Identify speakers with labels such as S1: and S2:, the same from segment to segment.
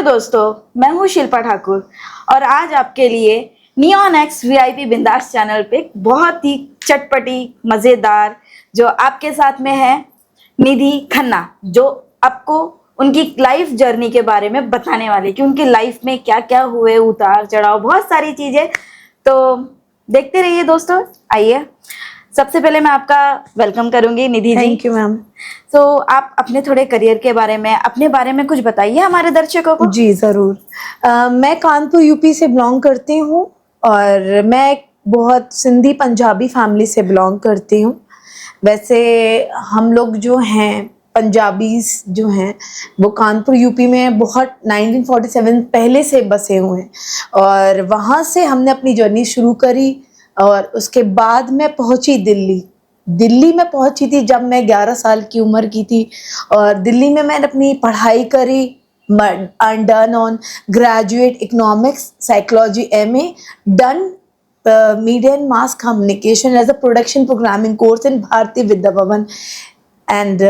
S1: दोस्तों, मैं हूँ शिल्पा ठाकुर और आज आपके लिए नियॉन एक्स वीआईपी बिंदास चैनल पे एक बहुत ही चटपटी मज़ेदार जो आपके साथ में है निधि खन्ना, जो आपको उनकी लाइफ जर्नी के बारे में बताने वाली कि उनकी लाइफ में क्या क्या हुए, उतार चढ़ाव, बहुत सारी चीज़ें। तो देखते रहिए दोस्तों। आइए, सबसे पहले मैं आपका वेलकम करूंगी Nidhi ji.
S2: Thank you ma'am.
S1: तो आप अपने थोड़े करियर के बारे में, अपने बारे में कुछ बताइए हमारे दर्शकों को।
S2: जी ज़रूर। मैं कानपुर यूपी से बिलोंग करती हूँ और मैं एक बहुत सिंधी पंजाबी फैमिली से बिलोंग करती हूँ। वैसे हम लोग जो हैं पंजाबीज जो हैं वो कानपुर यूपी में बहुत 1947 पहले से बसे हुए हैं और वहाँ से हमने अपनी जर्नी शुरू करी और उसके बाद मैं पहुँची दिल्ली में पहुँची थी जब मैं 11 साल की उम्र की थी और दिल्ली में मैंने अपनी पढ़ाई करी done on graduate economics psychology MA done media and mass communication as a production programming course in Bharatiya Vidya भवन एंड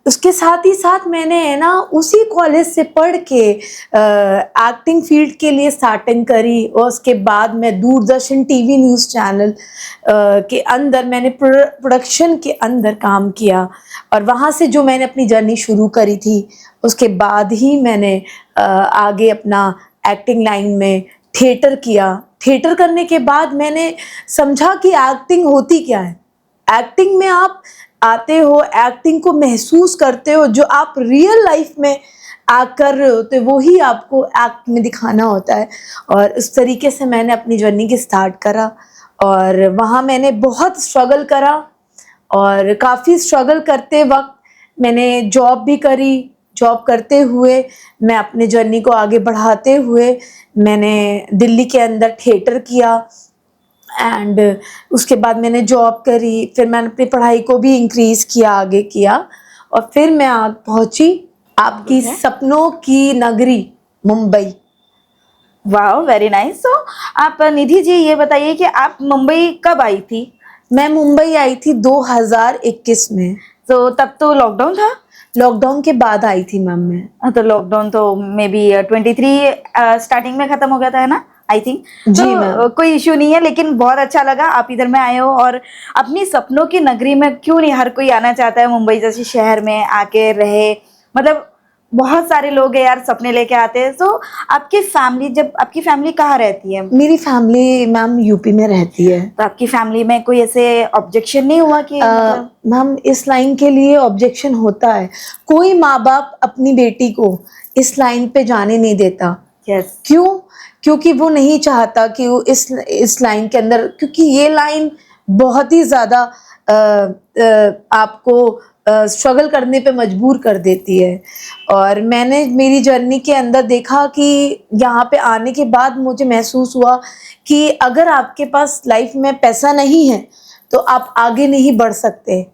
S2: उसके साथ ही साथ मैंने है ना उसी कॉलेज से पढ़ के एक्टिंग फील्ड के लिए स्टार्टिंग करी और उसके बाद मैं दूरदर्शन टीवी न्यूज़ चैनल के अंदर मैंने प्रोडक्शन के अंदर काम किया और वहाँ से जो मैंने अपनी जर्नी शुरू करी थी उसके बाद ही मैंने आगे अपना एक्टिंग लाइन में थिएटर किया। थिएटर करने के बाद मैंने समझा कि एक्टिंग होती क्या है। एक्टिंग में आप आते हो, एक्टिंग को महसूस करते हो, जो आप रियल लाइफ में एक्ट कर रहे हो तो वो ही आपको एक्ट में दिखाना होता है। और इस तरीके से मैंने अपनी जर्नी की स्टार्ट करा और वहाँ मैंने बहुत स्ट्रगल करा और काफ़ी स्ट्रगल करते वक्त मैंने जॉब भी करी। जॉब करते हुए मैं अपने जर्नी को आगे बढ़ाते हुए मैंने दिल्ली के अंदर थिएटर किया एंड उसके बाद मैंने जॉब करी। फिर मैंने अपनी पढ़ाई को भी इंक्रीज़ किया, आगे किया और फिर मैं आगे पहुंची आपकी सपनों की नगरी मुंबई।
S1: वाह, वेरी नाइस। तो आप निधि जी ये बताइए कि आप मुंबई कब आई थी?
S2: मैं मुंबई आई थी 2021 में।
S1: तो तब तो लॉकडाउन था?
S2: लॉकडाउन के बाद आई थी मैम मैं।
S1: तो लॉकडाउन तो मे बी 23 स्टार्टिंग में खत्म हो गया था, है ना, आई थिंक।
S2: जी
S1: तो कोई इश्यू नहीं है, लेकिन बहुत अच्छा लगा आप इधर में आए हो और अपनी सपनों की नगरी में क्यों नहीं हर कोई आना चाहता है, मुंबई जैसे शहर में आके रहे। मतलब बहुत सारे लोग हैं यार, सपने लेके आते हैं। तो आपकी फैमिली कहाँ रहती है?
S2: मेरी फैमिली मैम यूपी में रहती है।
S1: तो आपकी फैमिली में कोई ऐसे ऑब्जेक्शन नहीं हुआ कि
S2: मैम इस लाइन के लिए ऑब्जेक्शन होता है। कोई माँ बाप अपनी बेटी को इस लाइन पे जाने नहीं देता।
S1: यस।
S2: क्यों? क्योंकि वो नहीं चाहता कि वो इस लाइन के अंदर, क्योंकि ये लाइन बहुत ही ज़्यादा आपको स्ट्रगल करने पे मजबूर कर देती है। और मैंने मेरी जर्नी के अंदर देखा कि यहाँ पे आने के बाद मुझे महसूस हुआ कि अगर आपके पास लाइफ में पैसा नहीं है तो आप आगे नहीं बढ़ सकते।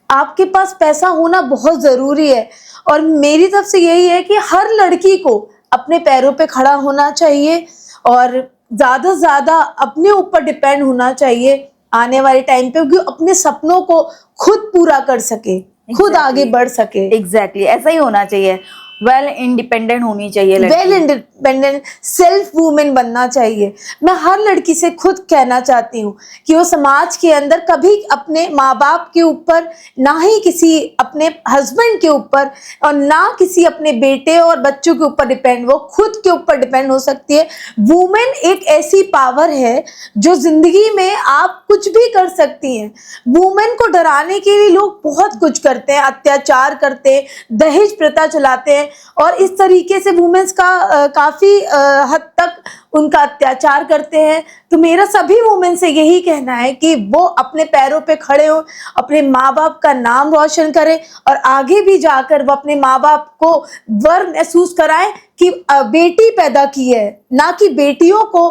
S2: आपके पास पैसा होना बहुत ज़रूरी है और मेरी तरफ से यही है कि हर लड़की को अपने पैरों पे खड़ा होना चाहिए और ज़्यादा से ज़्यादा अपने ऊपर डिपेंड होना चाहिए आने वाले टाइम पे, क्योंकि अपने सपनों को खुद पूरा कर सके, खुद आगे बढ़ सके।
S1: एग्जैक्टली ऐसा ही होना चाहिए। वेल इंडिपेंडेंट होनी चाहिए,
S2: वेल इंडिपेंडेंट सेल्फ वुमेन बनना चाहिए। मैं हर लड़की से खुद कहना चाहती हूँ कि वो समाज के अंदर कभी अपने माँ बाप के ऊपर, ना ही किसी अपने हस्बैंड के ऊपर और ना किसी अपने बेटे और बच्चों के ऊपर डिपेंड, वो खुद के ऊपर डिपेंड हो सकती है। वुमेन एक ऐसी पावर है जो जिंदगी में आप कुछ भी कर सकती हैं। वुमेन को डराने के लिए लोग बहुत कुछ करते हैं, अत्याचार करते हैं, दहेज प्रथा चलाते हैं और इस तरीके से वुमेन्स का काफ़ी हद तक उनका अत्याचार करते हैं। तो मेरा सभी वुमेन से यही कहना है कि वो अपने पैरों पे खड़े हों, अपने माँ बाप का नाम रोशन करें और आगे भी जाकर वो अपने माँ बाप को गर्व महसूस कराएं कि बेटी पैदा की है, ना कि बेटियों को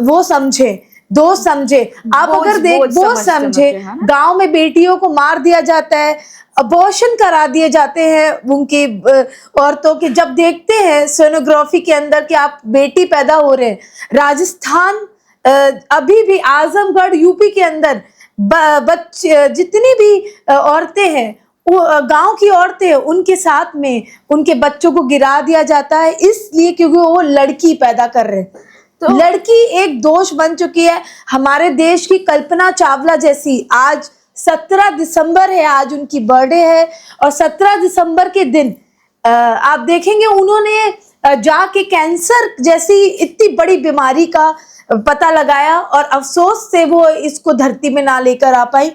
S2: वो समझे, दोस्त समझे। आप अगर बोझ समझे। गांव में बेटियों को मार दिया जाता है, अबॉर्शन करा दिए जाते हैं उनकी औरतों के। जब देखते हैं सोनोग्राफी के अंदर कि आप बेटी पैदा हो रहे हैं, राजस्थान अभी भी आजमगढ़ यूपी के अंदर बच्चे जितनी भी औरतें हैं वो गांव की औरतें, उनके साथ में उनके बच्चों को गिरा दिया जाता है, इसलिए क्योंकि वो लड़की पैदा कर रहे हैं। तो लड़की एक दोष बन चुकी है। हमारे देश की कल्पना चावला जैसी, आज 17 दिसंबर है, आज उनकी बर्थडे है, और 17 दिसंबर के दिन आप देखेंगे उन्होंने जाके कैंसर जैसी इतनी बड़ी बीमारी का पता लगाया, और अफसोस से वो इसको धरती में ना लेकर आ पाई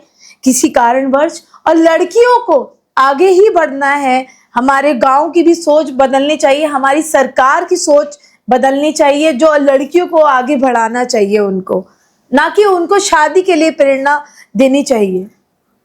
S2: किसी कारणवश। और लड़कियों को आगे ही बढ़ना है, हमारे गांव की भी सोच बदलनी चाहिए, हमारी सरकार की सोच बदलनी चाहिए, जो लड़कियों को आगे बढ़ाना चाहिए उनको, ना कि उनको शादी के लिए प्रेरणा देनी चाहिए।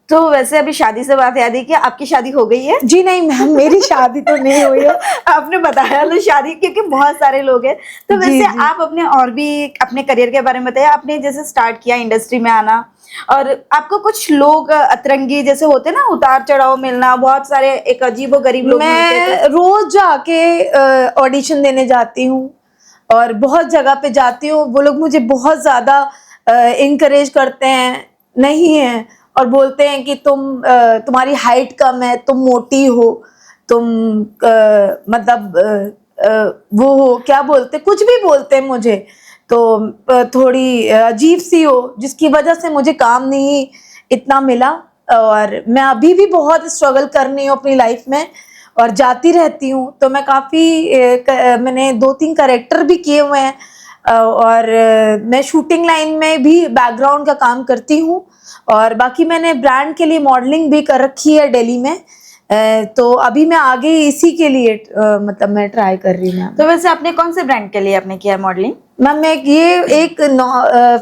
S1: तो वैसे अभी शादी से बात याद है कि आपकी शादी हो गई है?
S2: जी नहीं मैम, मेरी शादी तो नहीं हुई है।
S1: आपने बताया तो शादी, क्योंकि बहुत सारे लोग हैं। तो वैसे
S2: जी।
S1: आप अपने और भी अपने करियर के बारे में बताइए। आपने जैसे स्टार्ट किया इंडस्ट्री में आना, और आपको कुछ लोग अतरंगी जैसे होते ना, उतार चढ़ाव मिलना, बहुत सारे एक अजीबो गरीब लोग मिलते थे।
S2: मैं रोज जाके ऑडिशन देने जाती हूँ और बहुत जगह पे जाती हूँ। वो लोग मुझे बहुत ज्यादा इनकरेज करते हैं, नहीं है, और बोलते हैं कि तुम्हारी हाइट कम है, तुम मोटी हो, तुम मतलब वो हो, क्या बोलते, कुछ भी बोलते हैं मुझे, तो थोड़ी अजीब सी हो, जिसकी वजह से मुझे काम नहीं इतना मिला। और मैं अभी भी बहुत स्ट्रगल कर रही हूँ अपनी लाइफ में, और जाती रहती हूँ। तो मैं मैंने 2-3 कैरेक्टर भी किए हुए हैं, और मैं शूटिंग लाइन में भी बैकग्राउंड का काम करती हूँ, और बाकी मैंने ब्रांड के लिए मॉडलिंग भी कर रखी है दिल्ली में। तो अभी मैं आगे इसी के लिए मतलब मैं ट्राई कर रही हूँ।
S1: तो वैसे आपने कौन से ब्रांड के लिए आपने किया मॉडलिंग?
S2: मैम ये एक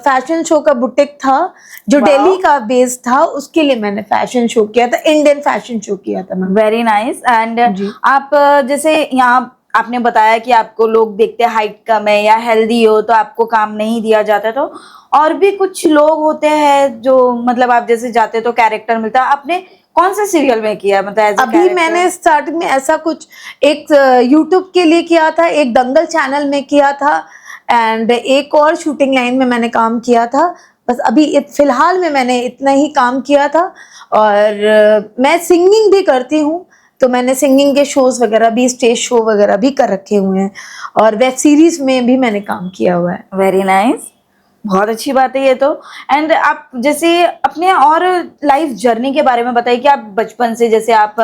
S2: फैशन शो का बुटीक था जो दिल्ली का बेस था, उसके लिए मैंने फैशन शो किया था, इंडियन फैशन शो किया था मैम।
S1: Very nice. एंड आप जैसे यहाँ आपने बताया कि आपको लोग देखते हैं हाइट कम है या हेल्दी हो तो आपको काम नहीं दिया जाता, तो और भी कुछ लोग होते हैं जो मतलब आप जैसे जाते तो कैरेक्टर मिलता। आपने कौन से सीरियल में किया, मतलब
S2: अभी मैंने स्टार्टिंग में ऐसा कुछ एक यूट्यूब के लिए किया था, एक दंगल चैनल में किया था, एंड एक और शूटिंग लाइन में मैंने काम किया था। बस अभी फिलहाल में मैंने इतना ही काम किया था। और मैं सिंगिंग भी करती हूँ, तो मैंने सिंगिंग के शोज वगैरह भी, स्टेज शो वगैरह भी कर रखे हुए हैं, और वेब सीरीज में भी मैंने काम किया हुआ है।
S1: वेरी नाइस, बहुत अच्छी बात है ये तो। एंड आप जैसे अपने और लाइफ जर्नी के बारे में बताइए कि आप बचपन से जैसे आप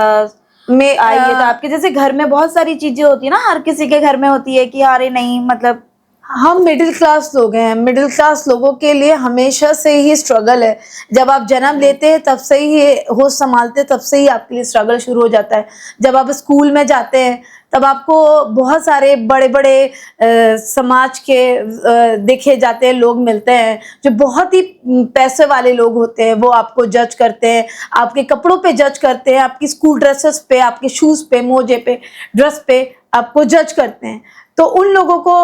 S1: में आइए तो आपके जैसे घर में बहुत सारी चीजें होती है ना, हर किसी के घर में होती है कि अरे नहीं, मतलब
S2: हम मिडिल क्लास लोग हैं, मिडिल क्लास लोगों के लिए हमेशा से ही स्ट्रगल है। जब आप जन्म लेते हैं तब से ही होश संभालते, तब से ही आपके लिए स्ट्रगल शुरू हो जाता है। जब आप स्कूल में जाते हैं तब आपको बहुत सारे बड़े बड़े समाज के देखे जाते हैं लोग मिलते हैं, जो बहुत ही पैसे वाले लोग होते हैं। वो आपको जज करते हैं, आपके कपड़ों पे जज करते हैं, आपकी स्कूल ड्रेसेस पे, आपके शूज़ पे, मोजे पे, ड्रेस पे आपको जज करते हैं। तो उन लोगों को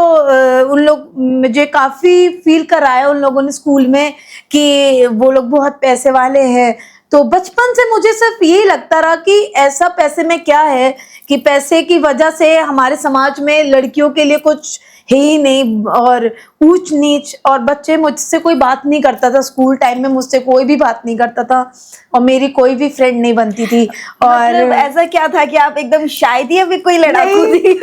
S2: उन लोग मुझे काफ़ी फील कराया उन लोगों ने स्कूल में कि वो लोग बहुत पैसे वाले हैं। तो बचपन से मुझे सिर्फ यही लगता रहा कि ऐसा पैसे में क्या है कि पैसे की वजह से हमारे समाज में लड़कियों के लिए कुछ है ही नहीं, और ऊंच नीच, और बच्चे मुझसे कोई बात नहीं करता था। स्कूल टाइम में मुझसे कोई भी बात नहीं करता था, और मेरी कोई भी फ्रेंड नहीं बनती थी। और
S1: मतलब ऐसा क्या था कि आप एकदम शाय थी या फिर कोई लड़ाकू थी?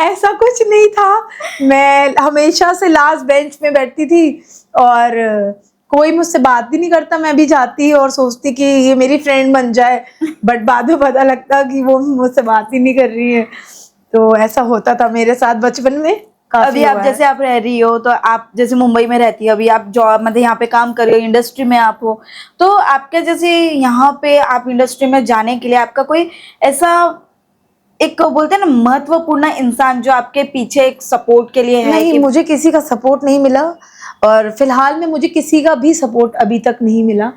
S2: ऐसा कुछ नहीं था, मैं हमेशा से लास्ट बेंच में बैठती थी, और कोई मुझसे बात भी नहीं करता। मैं भी जाती और सोचती कि ये मेरी फ्रेंड बन जाए, बट बाद में पता लगता कि वो मुझसे बात ही नहीं कर रही है। तो ऐसा होता था मेरे साथ बचपन में।
S1: अभी आप जैसे आप रह रही हो, तो आप जैसे मुंबई में रहती हो, अभी आप जॉब मतलब यहाँ पे काम कर रही हो, इंडस्ट्री में आप हो, तो आपके जैसे यहाँ पे आप इंडस्ट्री में जाने के लिए आपका कोई ऐसा एक बोलते हैं ना महत्वपूर्ण इंसान जो आपके पीछे एक सपोर्ट के लिए है?
S2: नहीं, मुझे किसी का सपोर्ट नहीं मिला, और फिलहाल में मुझे किसी का भी सपोर्ट अभी तक नहीं मिला।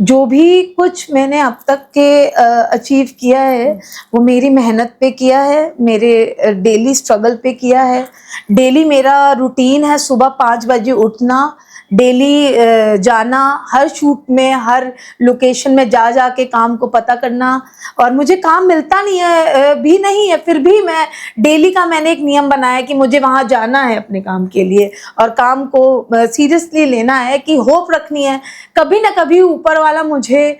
S2: जो भी कुछ मैंने अब तक के अचीव किया है वो मेरी मेहनत पे किया है, मेरे डेली स्ट्रगल पे किया है। डेली मेरा रूटीन है सुबह 5 बजे उठना, डेली जाना, हर शूट में, हर लोकेशन में जा जा के काम को पता करना। और मुझे काम मिलता नहीं है भी नहीं है, फिर भी मैं डेली का मैंने एक नियम बनाया कि मुझे वहाँ जाना है अपने काम के लिए, और काम को सीरियसली लेना है, कि होप रखनी है कभी ना कभी ऊपर वाला मुझे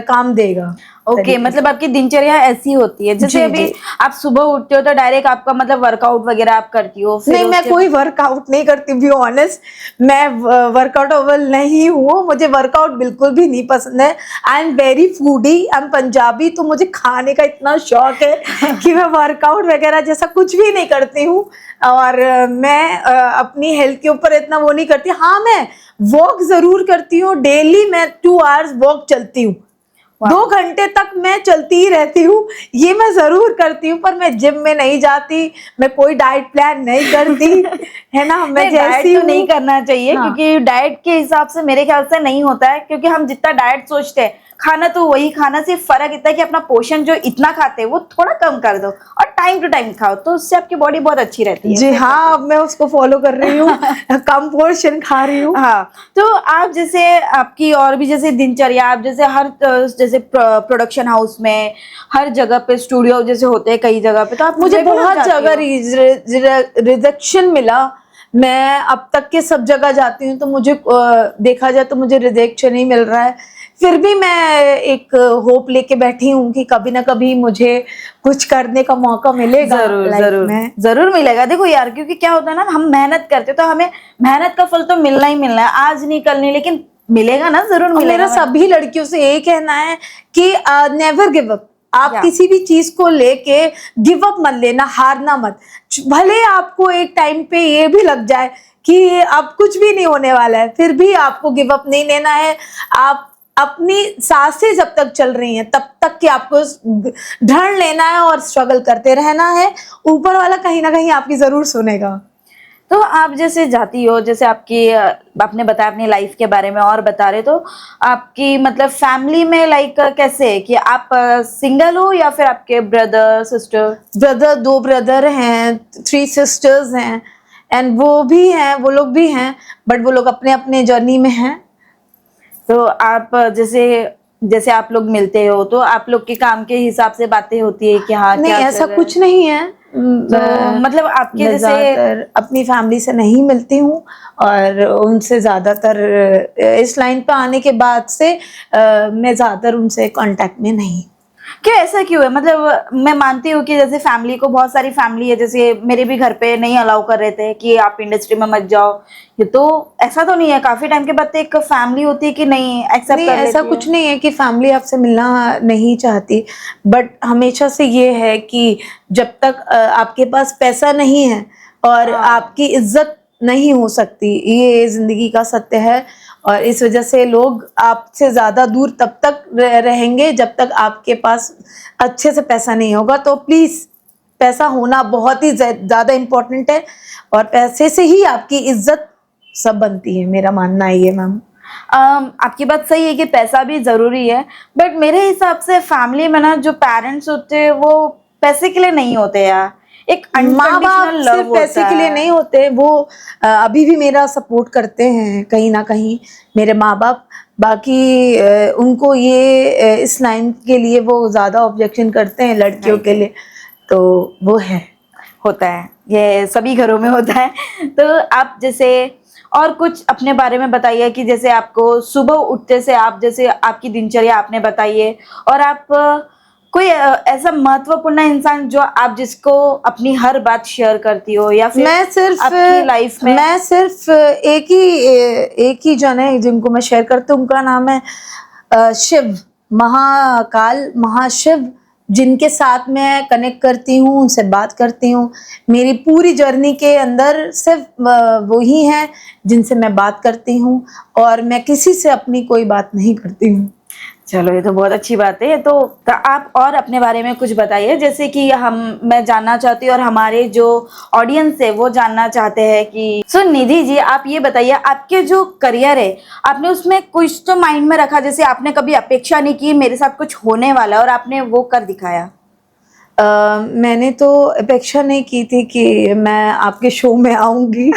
S2: काम देगा।
S1: ओके मतलब आपकी दिनचर्या ऐसी होती है जैसे
S2: जी,
S1: अभी
S2: जी।
S1: आप सुबह उठते हो तो डायरेक्ट आपका मतलब वर्कआउट वगैरह आप करती हो, फिर
S2: नहीं, मैं
S1: उसके
S2: कोई वर्कआउट नहीं करती, बी ऑनेस्ट। मैं वर्कआउटेबल नहीं हूँ, मुझे वर्कआउट बिल्कुल भी नहीं पसंद है। I am very foodie, I am Punjabi, तो मुझे खाने का इतना शौक है कि मैं वर्कआउट वगैरह जैसा कुछ भी नहीं करती हूँ। और मैं अपनी हेल्थ के ऊपर इतना वो नहीं करती। हाँ, मैं वॉक जरूर करती हूँ, डेली मैं 2 आवर्स वॉक चलती हूँ। 2 घंटे तक मैं चलती ही रहती हूँ, ये मैं जरूर करती हूँ। पर मैं जिम में नहीं जाती, मैं कोई डाइट प्लान नहीं करती, है ना। मैं
S1: नहीं, डाइट
S2: जैसी
S1: तो
S2: हूँ।
S1: नहीं करना चाहिए
S2: हाँ।
S1: क्योंकि डाइट के हिसाब से मेरे ख्याल से नहीं होता है, क्योंकि हम जितना डाइट सोचते हैं खाना तो वही खाना, सिर्फ फर्क इतना है कि अपना पोषण जो इतना खाते हैं वो थोड़ा कम कर दो और टाइम टू टाइम खाओ, तो उससे आपकी बॉडी बहुत अच्छी रहती है।
S2: जी हाँ, अब मैं उसको फॉलो कर रही हूँ। कम पोर्शन खा रही हूँ।
S1: हाँ, तो आप जैसे आपकी और भी जैसे दिनचर्या, आप जैसे हर जैसे प्रोडक्शन हाउस में हर जगह पे स्टूडियो जैसे होते हैं कई जगह पे, तो आप
S2: मुझे
S1: regular
S2: बहुत
S1: जाती
S2: जगह
S1: हो?
S2: रिजेक्शन मिला। मैं अब तक के सब जगह जाती हूँ, तो मुझे देखा जाए तो मुझे रिजेक्शन ही मिल रहा है। फिर भी मैं एक होप लेके बैठी हूँ कि कभी ना कभी मुझे कुछ करने का मौका मिलेगा
S1: जरूर
S2: लाइफ
S1: जरूर
S2: में।
S1: जरूर मिलेगा। देखो यार, क्योंकि क्या होता है ना, हम मेहनत करते तो हमें मेहनत का फल तो मिलना ही मिलना है, आज नहीं कल नहीं, लेकिन मिलेगा ना, जरूर
S2: और मेरा
S1: मिलेगा।
S2: सभी लड़कियों से यही कहना है कि नेवर गिव अप। आप
S1: या
S2: किसी भी चीज को लेके गिव अप मत लेना, हारना मत। भले आपको एक टाइम पे ये भी लग जाए कि अब कुछ भी नहीं होने वाला है, फिर भी आपको गिव अप नहीं लेना है। आप अपनी सांसें जब तक चल रही हैं तब तक कि आपको ढड़ लेना है और स्ट्रगल करते रहना है। ऊपर वाला कहीं ना कहीं आपकी जरूर सुनेगा।
S1: तो आप जैसे जाती हो, जैसे आपकी आपने बताया अपनी लाइफ के बारे में और बता रहे, तो आपकी मतलब फैमिली में लाइक कैसे है कि आप सिंगल हो या फिर आपके ब्रदर सिस्टर?
S2: ब्रदर, 2 ब्रदर हैं, 3 सिस्टर्स हैं। एंड वो भी हैं, वो लोग भी हैं, बट वो लोग अपने अपने जर्नी में हैं।
S1: तो आप जैसे जैसे आप लोग मिलते हो तो आप लोग के काम के हिसाब से बातें होती है कि हाँ
S2: नहीं,
S1: क्या
S2: ऐसा
S1: चल रहा है?
S2: कुछ नहीं है।
S1: तो मतलब आपके
S2: मैं
S1: जैसे
S2: ज्यादातर अपनी फैमिली से नहीं मिलती हूँ, और उनसे ज्यादातर इस लाइन पे आने के बाद से मैं ज्यादातर उनसे कांटेक्ट में नहीं।
S1: क्यों, ऐसा क्यों है? मतलब मैं मानती हूँ कि जैसे फैमिली को, बहुत सारी फैमिली है, जैसे मेरे भी घर पे नहीं अलाउ कर रहे थे कि आप इंडस्ट्री में मत जाओ, ये तो ऐसा तो नहीं है, काफी टाइम के बाद तो एक फैमिली होती है कि नहीं एक्सेप्ट
S2: नहीं,
S1: कर
S2: ऐसा
S1: लेती है।
S2: कुछ नहीं है कि फैमिली आपसे मिलना नहीं चाहती, बट हमेशा से ये है कि जब तक आपके पास पैसा नहीं है और
S1: हाँ।
S2: आपकी इज्जत नहीं हो सकती, ये जिंदगी का सत्य है। और इस वजह से लोग आपसे ज्यादा दूर तब तक रहेंगे जब तक आपके पास अच्छे से पैसा नहीं होगा। तो प्लीज, पैसा होना बहुत ही ज्यादा इम्पोर्टेंट है, और पैसे से ही आपकी इज्जत सब बनती है, मेरा मानना है ये मैम।
S1: आपकी बात सही है कि पैसा भी जरूरी है, बट मेरे हिसाब से फैमिली में ना जो पेरेंट्स होते हैं वो पैसे के लिए नहीं होते यार, एक
S2: माँ बाप
S1: अनकंडीशनल लव
S2: सिर्फ पैसे
S1: होता
S2: के लिए
S1: है।
S2: नहीं होते, वो अभी भी मेरा सपोर्ट करते हैं कहीं ना कहीं, मेरे माँ बाप। बाकी उनको ये इस लाइन के लिए वो ज्यादा ऑब्जेक्शन करते हैं लड़कियों के लिए, तो वो है।
S1: होता है, ये सभी घरों में होता है। तो आप जैसे और कुछ अपने बारे में बताइए कि जैसे आपको सुबह उठते से आप जैसे आपकी दिनचर्या आपने बताइए, और आप कोई ऐसा महत्वपूर्ण इंसान जो आप जिसको अपनी हर बात शेयर करती हो, या फिर आपकी लाइफ में?
S2: मैं सिर्फ एक ही जन है जिनको मैं शेयर करती हूँ, उनका नाम है शिव, महाकाल, महाशिव, जिनके साथ मैं कनेक्ट करती हूँ, उनसे बात करती हूँ। मेरी पूरी जर्नी के अंदर सिर्फ वो ही हैं जिनसे मैं बात करती हूँ, और मैं किसी से अपनी कोई बात नहीं करती हूँ।
S1: चलो, ये तो बहुत अच्छी बात है। तो आप और अपने बारे में कुछ बताइए, जैसे कि मैं जानना चाहती हूँ और हमारे जो ऑडियंस है वो जानना चाहते हैं कि सो निधि जी, आप ये बताइए, आपके जो करियर है आपने उसमें कुछ तो माइंड में रखा, जैसे आपने कभी अपेक्षा नहीं की मेरे साथ कुछ होने वाला है और आपने वो कर दिखाया?
S2: मैंने तो अपेक्षा नहीं की थी कि मैं आपके शो में आऊंगी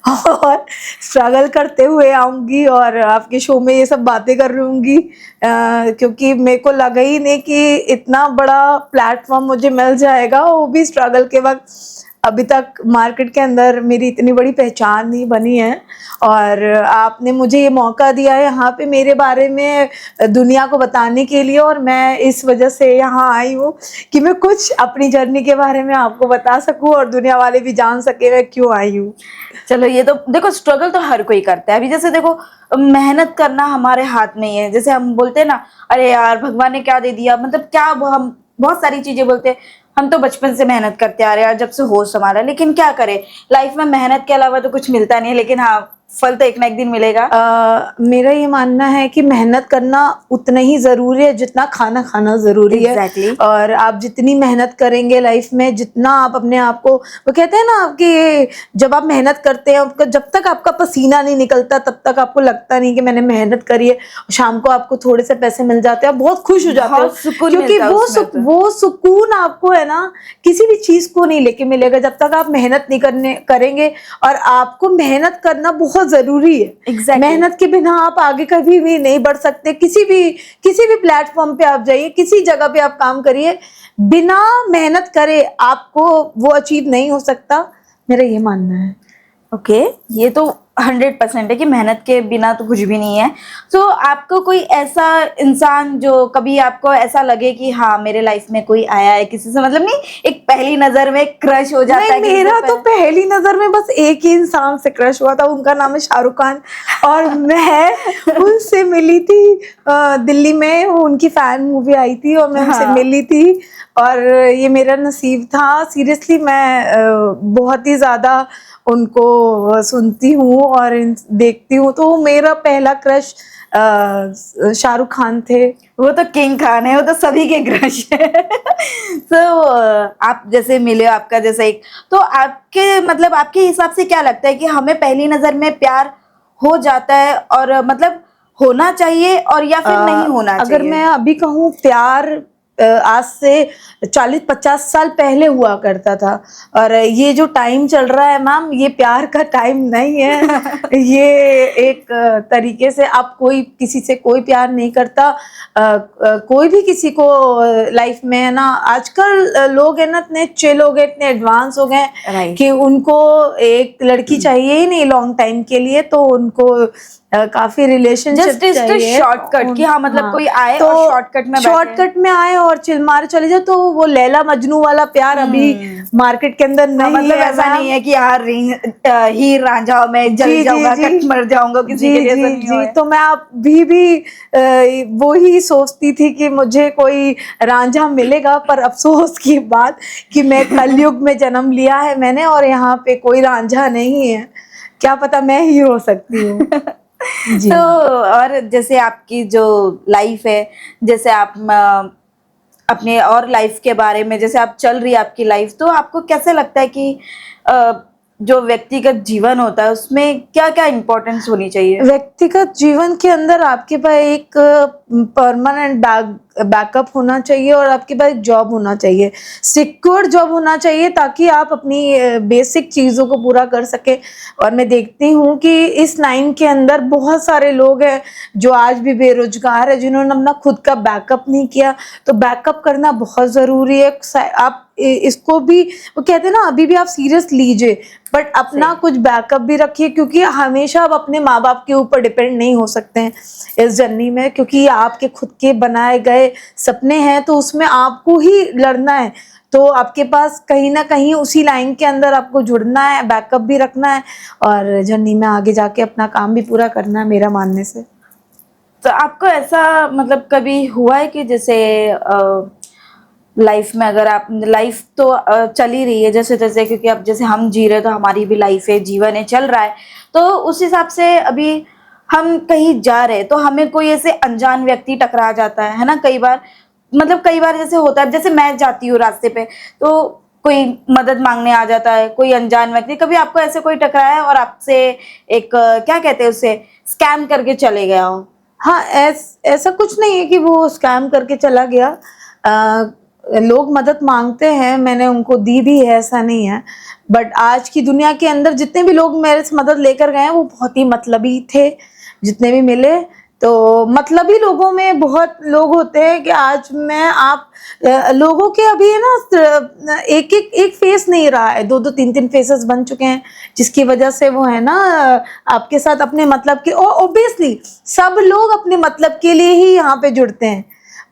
S2: और स्ट्रगल करते हुए आऊंगी और आपके शो में ये सब बातें कर रहूंगी, क्योंकि मेरे को लगा ही नहीं कि इतना बड़ा प्लेटफॉर्म मुझे मिल जाएगा, वो भी स्ट्रगल के वक्त। अभी तक मार्केट के अंदर मेरी इतनी बड़ी पहचान नहीं बनी है, और आपने मुझे ये मौका दिया है यहाँ पे मेरे बारे में दुनिया को बताने के लिए, और मैं इस वजह से यहाँ आई हूँ कि मैं कुछ अपनी जर्नी के बारे में आपको बता सकूँ और दुनिया वाले भी जान सके मैं क्यों आई हूँ।
S1: चलो, ये तो देखो, स्ट्रगल तो हर कोई करता है। अभी जैसे देखो, मेहनत करना हमारे हाथ में ही है। जैसे हम बोलते हैं ना, अरे यार भगवान ने क्या दे दिया, मतलब क्या हम बहुत सारी चीजें बोलते हैं। हम तो बचपन से मेहनत करते आ रहे हैं यार, जब से होश संभाला, लेकिन क्या करें, लाइफ में मेहनत के अलावा तो कुछ मिलता नहीं है। लेकिन हाँ, फल तो एक ना एक दिन मिलेगा।
S2: मेरा ये मानना है कि मेहनत करना उतना ही जरूरी है जितना खाना खाना जरूरी
S1: Exactly.
S2: है। और आप जितनी मेहनत करेंगे लाइफ में, जितना आप अपने आप को, वो कहते हैं ना आपकी, जब आप मेहनत करते हैं आपका, जब तक आपका पसीना नहीं निकलता तब तक आपको लगता नहीं कि मैंने मेहनत करी है। शाम को आपको थोड़े से पैसे मिल जाते हैं, आप बहुत खुश हो जाते हो,
S1: बहुत सुकून
S2: क्योंकि
S1: मिलता है उसमें तो।
S2: वो सुकून आपको है ना किसी भी चीज को नहीं लेके मिलेगा जब तक आप मेहनत नहीं करेंगे। और आपको मेहनत करना बहुत जरूरी है।
S1: Exactly.
S2: मेहनत के बिना आप आगे कभी भी नहीं बढ़ सकते। किसी भी प्लेटफॉर्म पे आप जाइए, किसी जगह पे आप काम करिए, बिना मेहनत करे आपको वो अचीव नहीं हो सकता, मेरा ये मानना है।
S1: ओके, ये तो 100% है कि मेहनत के बिना तो कुछ भी नहीं है। तो आपको कोई ऐसा इंसान जो कभी आपको ऐसा लगे कि हाँ, मेरे लाइफ में कोई आया है, किसी से मतलब नहीं, एक पहली नजर में क्रश हो जाता है?
S2: नहीं, मेरा तो पहली नजर में बस एक ही इंसान से क्रश हुआ था, उनका नाम है शाहरुख खान। और मैं उनसे मिली थी दिल्ली में, उनकी फैन मूवी आई थी और मैं उनसे मिली थी, और ये मेरा नसीब था। सीरियसली मैं बहुत ही ज्यादा उनको सुनती हूँ और देखती हूँ, तो मेरा पहला क्रश शाहरुख खान थे।
S1: वो तो किंग खान है, वो तो सभी के क्रश है। तो आप जैसे मिले, आपका जैसा एक, तो आपके मतलब आपके हिसाब से क्या लगता है कि हमें पहली नजर में प्यार हो जाता है, और मतलब होना चाहिए, और या फिर नहीं होना चाहिए?
S2: अगर मैं अभी कहूँ, प्यार आज से 40-50 साल पहले हुआ करता था, और ये जो टाइम चल रहा है मैम, ये प्यार का टाइम नहीं है। ये एक तरीके से आप किसी से कोई प्यार नहीं करता। कोई भी किसी को लाइफ में है ना, आजकल लोग है ना इतने चिल हो गए, इतने एडवांस हो गए
S1: Right.
S2: कि उनको एक लड़की चाहिए ही नहीं लॉन्ग टाइम के लिए, तो उनको काफी रिलेशनशिप चाहिए,
S1: शॉर्टकट कि हाँ, मतलब कोई आए
S2: तो
S1: और शॉर्टकट में
S2: आए और चिल मार चले जाओ, तो वो लैला मजनू वाला प्यार अभी मार्केट के अंदर नहीं
S1: मतलब
S2: है।
S1: ऐसा नहीं है कि यार हीर रांझा मैं जल जाऊंगा, कट मर जाऊंगा किसी के लिए, ऐसा नहीं है।
S2: तो मैं अभी भी वो ही सोचती थी कि मुझे कोई रांझा मिलेगा, पर अफसोस की बात कि मैं कलयुग में जन्म लिया है मैंने, और यहाँ पे कोई रांझा नहीं है। क्या पता मैं ही हो सकती हूँ। जी।
S1: तो और जैसे आपकी जो लाइफ है, जैसे आप अपने और लाइफ के बारे में, जैसे आप चल रही है आपकी लाइफ, तो आपको कैसे लगता है कि जो व्यक्तिगत जीवन होता है उसमें क्या क्या इम्पोर्टेंस होनी चाहिए?
S2: व्यक्तिगत जीवन के अंदर आपके पास एक परमानेंट बैकअप होना चाहिए, और आपके पास जॉब होना चाहिए, सिक्योर जॉब होना चाहिए, ताकि आप अपनी बेसिक चीज़ों को पूरा कर सके। और मैं देखती हूँ कि इस लाइन के अंदर बहुत सारे लोग हैं जो आज भी बेरोजगार है, जिन्होंने अपना खुद का बैकअप नहीं किया। तो बैकअप करना बहुत ज़रूरी है। आप इसको भी, वो कहते हैं ना, अभी भी आप सीरियस लीजिए, बट अपना कुछ बैकअप भी रखिए, क्योंकि हमेशा आप अपने माँ बाप के ऊपर डिपेंड नहीं हो सकते हैं इस जर्नी में, क्योंकि ये आपके खुद के बनाए गए सपने हैं, तो उसमें आपको ही लड़ना है। तो आपके पास कहीं ना कहीं उसी लाइन के अंदर आपको जुड़ना है, बैकअप भी रखना है, और जर्नी में आगे जाके अपना काम भी पूरा करना है, मेरा मानने से।
S1: तो आपको ऐसा मतलब कभी हुआ है कि जैसे लाइफ में, अगर आप, लाइफ तो चल ही रही है जैसे तैसे, क्योंकि अब जैसे हम जी रहे, तो हमारी भी लाइफ है, जीवन है, चल रहा है, तो उस हिसाब से अभी हम कहीं जा रहे हैं तो हमें कोई ऐसे अनजान व्यक्ति टकरा जाता है ना, कई बार, मतलब कई बार जैसे होता है, जैसे मैं जाती हूँ रास्ते पे, तो कोई मदद मांगने आ जाता है, कोई अनजान व्यक्ति। कभी आपको ऐसे कोई टकराया है और आपसे एक क्या कहते हैं उसे, स्कैम करके चले गया हो?
S2: हाँ, ऐसा कुछ नहीं है कि वो स्कैम करके चला गया। लोग मदद मांगते हैं, मैंने उनको दी भी है, ऐसा नहीं है। बट आज की दुनिया के अंदर जितने भी लोग मेरे से मदद लेकर गए हैं, वो बहुत ही मतलबी थे, जितने भी मिले। तो मतलबी लोगों में बहुत लोग होते हैं कि आज मैं आप लोगों के अभी है ना एक फेस नहीं रहा है, दो दो तीन तीन फेसेस बन चुके हैं, जिसकी वजह से वो है ना आपके साथ अपने मतलब के, और ऑब्वियसली सब लोग अपने मतलब के लिए ही यहाँ पे जुड़ते हैं।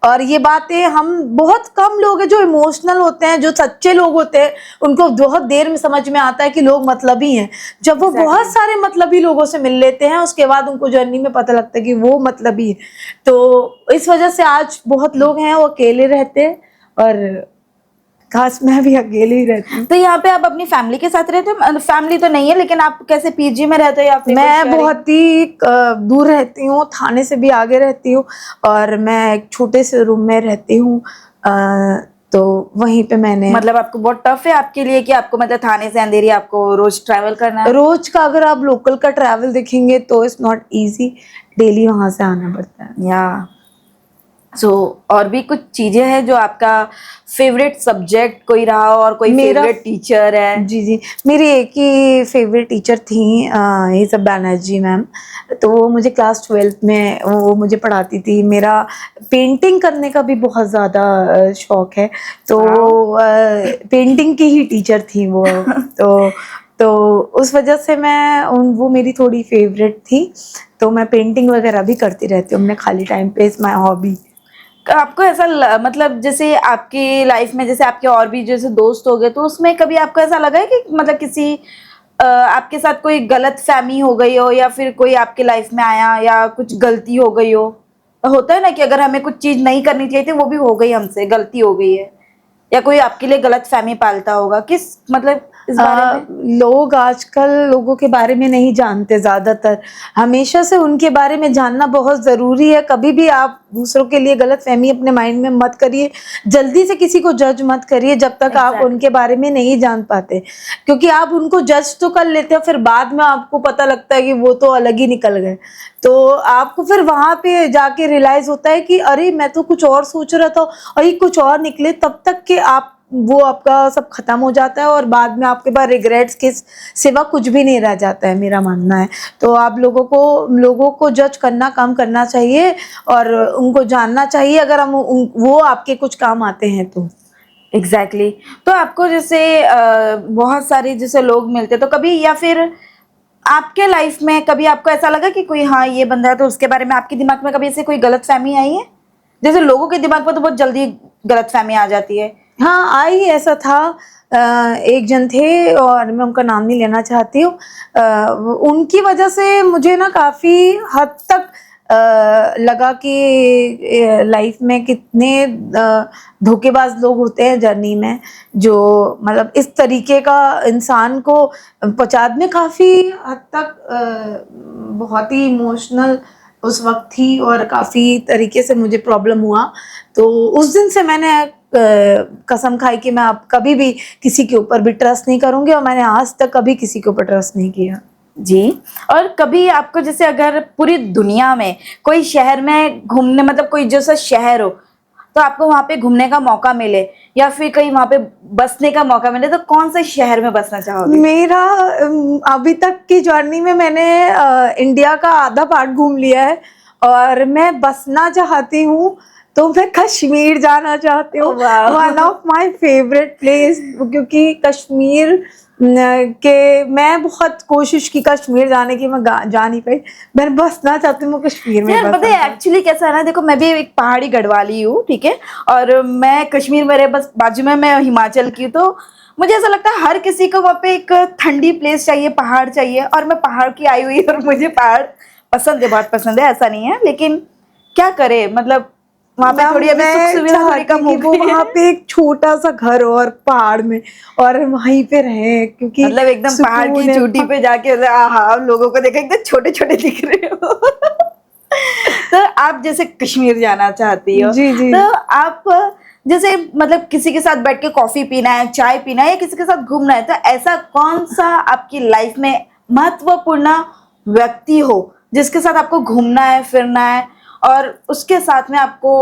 S2: और ये बातें हम बहुत कम लोग हैं जो इमोशनल होते हैं, जो सच्चे लोग होते हैं, उनको बहुत देर में समझ में आता है कि लोग मतलबी हैं। जब वो बहुत सारे मतलबी लोगों से मिल लेते हैं उसके बाद उनको जर्नी में पता लगता है कि वो मतलबी है। तो इस वजह से आज बहुत लोग हैं वो अकेले रहते हैं, और खास मैं भी अकेले ही रहती हूँ।
S1: तो यहाँ पे आप अपनी फैमिली के साथ रहते हो? फैमिली तो नहीं है, लेकिन आप कैसे पीजी में रहते हो या फिर
S2: मैं बहुत ही दूर रहती हूँ, थाने से भी आगे रहती हूँ, और मैं एक छोटे से रूम में रहती हूँ। तो वहीं पे मैंने
S1: मतलब आपको बहुत टफ है आपके लिए कि आपको मतलब थाने से अंधेरी आपको रोज ट्रैवल करना है?
S2: रोज का अगर आप लोकल का ट्रैवल देखेंगे तो इट्स नॉट इजी, डेली वहां से आना पड़ता है।
S1: या और भी कुछ चीजें हैं जो आपका फेवरेट सब्जेक्ट कोई रहा हो, और कोई
S2: मेरा
S1: फेवरेट टीचर है?
S2: जी, मेरी एक ही फेवरेट टीचर थी, ईसा बैनर्जी मैम। तो वो मुझे क्लास 12th में वो मुझे पढ़ाती थी। मेरा पेंटिंग करने का भी बहुत ज़्यादा शौक है, तो पेंटिंग की ही टीचर थी वो। तो उस वजह से वो मेरी थोड़ी फेवरेट थी। तो मैं पेंटिंग वगैरह भी करती रहती हूँ अपने खाली टाइम पे, इट्स माय हॉबी।
S1: आपको ऐसा मतलब जैसे आपकी लाइफ में जैसे आपके और भी जैसे दोस्त हो गए, तो उसमें कभी आपको ऐसा लगा है कि मतलब किसी आपके साथ कोई गलत फहमी हो गई हो, या फिर कोई आपके लाइफ में आया या कुछ गलती हो गई हो? होता है ना कि अगर हमें कुछ चीज नहीं करनी चाहिए थी, वो भी हो गई, हमसे गलती हो गई है, या कोई आपके लिए गलत फहमी पालता होगा, किस मतलब इस बारे में?
S2: लोग आजकल लोगों के बारे में नहीं जानते ज्यादातर। हमेशा से उनके बारे में जानना बहुत जरूरी है। कभी भी आप दूसरों के लिए गलत फहमी अपने माइंड में मत करिए, जल्दी से किसी को जज मत करिए जब तक आप उनके बारे में नहीं जान पाते, क्योंकि आप उनको जज तो कर लेते हो, फिर बाद में आपको पता लगता है कि वो तो अलग ही निकल गए। तो आपको फिर वहां पे जाके रियलाइज होता है कि अरे मैं तो कुछ और सोच रहा था और ये कुछ और निकले, तब तक कि आप वो आपका सब खत्म हो जाता है और बाद में आपके पास रिग्रेट्स के सिवा कुछ भी नहीं रह जाता है, मेरा मानना है। तो आप लोगों को जज करना कम करना चाहिए और उनको जानना चाहिए, अगर वो आपके कुछ काम आते हैं तो।
S1: एग्जैक्टली तो आपको जैसे बहुत सारे जैसे लोग मिलते, तो कभी या फिर आपके लाइफ में कभी आपको ऐसा लगा कि कोई हाँ ये बंदा है, तो उसके बारे में आपके दिमाग में कभी ऐसे कोई गलतफहमी आई है? जैसे लोगों के दिमाग में तो बहुत जल्दी गलतफहमी आ जाती है।
S2: हाँ आई, ऐसा था। एक जन थे और मैं उनका नाम नहीं लेना चाहती हूँ। उनकी वजह से मुझे ना काफ़ी हद तक लगा कि लाइफ में कितने धोखेबाज लोग होते हैं जर्नी में, जो मतलब इस तरीके का इंसान को पहुंचा में। काफ़ी हद तक बहुत ही इमोशनल उस वक्त थी और काफ़ी तरीके से मुझे प्रॉब्लम हुआ। तो उस दिन से मैंने कसम खाई कि मैं अब कभी भी किसी के ऊपर भी ट्रस्ट नहीं करूंगी, और मैंने आज तक कभी किसी के ऊपर ट्रस्ट नहीं किया।
S1: जी। और कभी आपको जैसे अगर पूरी दुनिया में कोई शहर में घूमने, मतलब कोई जैसा शहर हो, तो आपको वहां पे घूमने का मौका मिले या फिर कहीं वहां पे बसने का मौका मिले, तो कौन से शहर में बसना चाहोगे?
S2: मेरा अभी तक की जर्नी में मैंने इंडिया का आधा पार्ट घूम लिया है, और मैं बसना चाहती हूँ तो मैं कश्मीर जाना चाहती हूँ। One of my favourite place, क्योंकि कश्मीर के मैं बहुत कोशिश की कश्मीर जाने की, मैं जा नहीं पाई। मैं बसना चाहती हूँ कश्मीर में।
S1: यार पता है एक्चुअली कैसा है ना, देखो मैं भी एक पहाड़ी गढ़वाली हूँ, ठीक है, और मैं कश्मीर मेरे बस बाजू में, मैं हिमाचल की, तो मुझे ऐसा लगता है हर किसी को वहाँ पे एक ठंडी प्लेस चाहिए, पहाड़ चाहिए, और मैं पहाड़ की आई हुई और मुझे पहाड़ पसंद है, बहुत पसंद है, ऐसा नहीं है, लेकिन क्या करे, मतलब वहाँ पे थोड़ी अभी सुख सुविधा थोड़ी कम हो गई है।
S2: वहाँ पे एक छोटा सा घर हो और पहाड़ में, और वहीं पे रहे, क्योंकि
S1: मतलब एकदम पहाड़ की चोटी पे जाके हाँ लोगों को देखा एकदम छोटे छोटे दिख रहे हो। तो आप जैसे कश्मीर जाना चाहती हो,
S2: जी।
S1: तो आप जैसे मतलब किसी के साथ बैठ के कॉफी पीना है, चाय पीना है, या किसी के साथ घूमना है, तो ऐसा कौन सा आपकी लाइफ में महत्वपूर्ण व्यक्ति हो जिसके साथ आपको घूमना है, फिरना है, और उसके साथ में आपको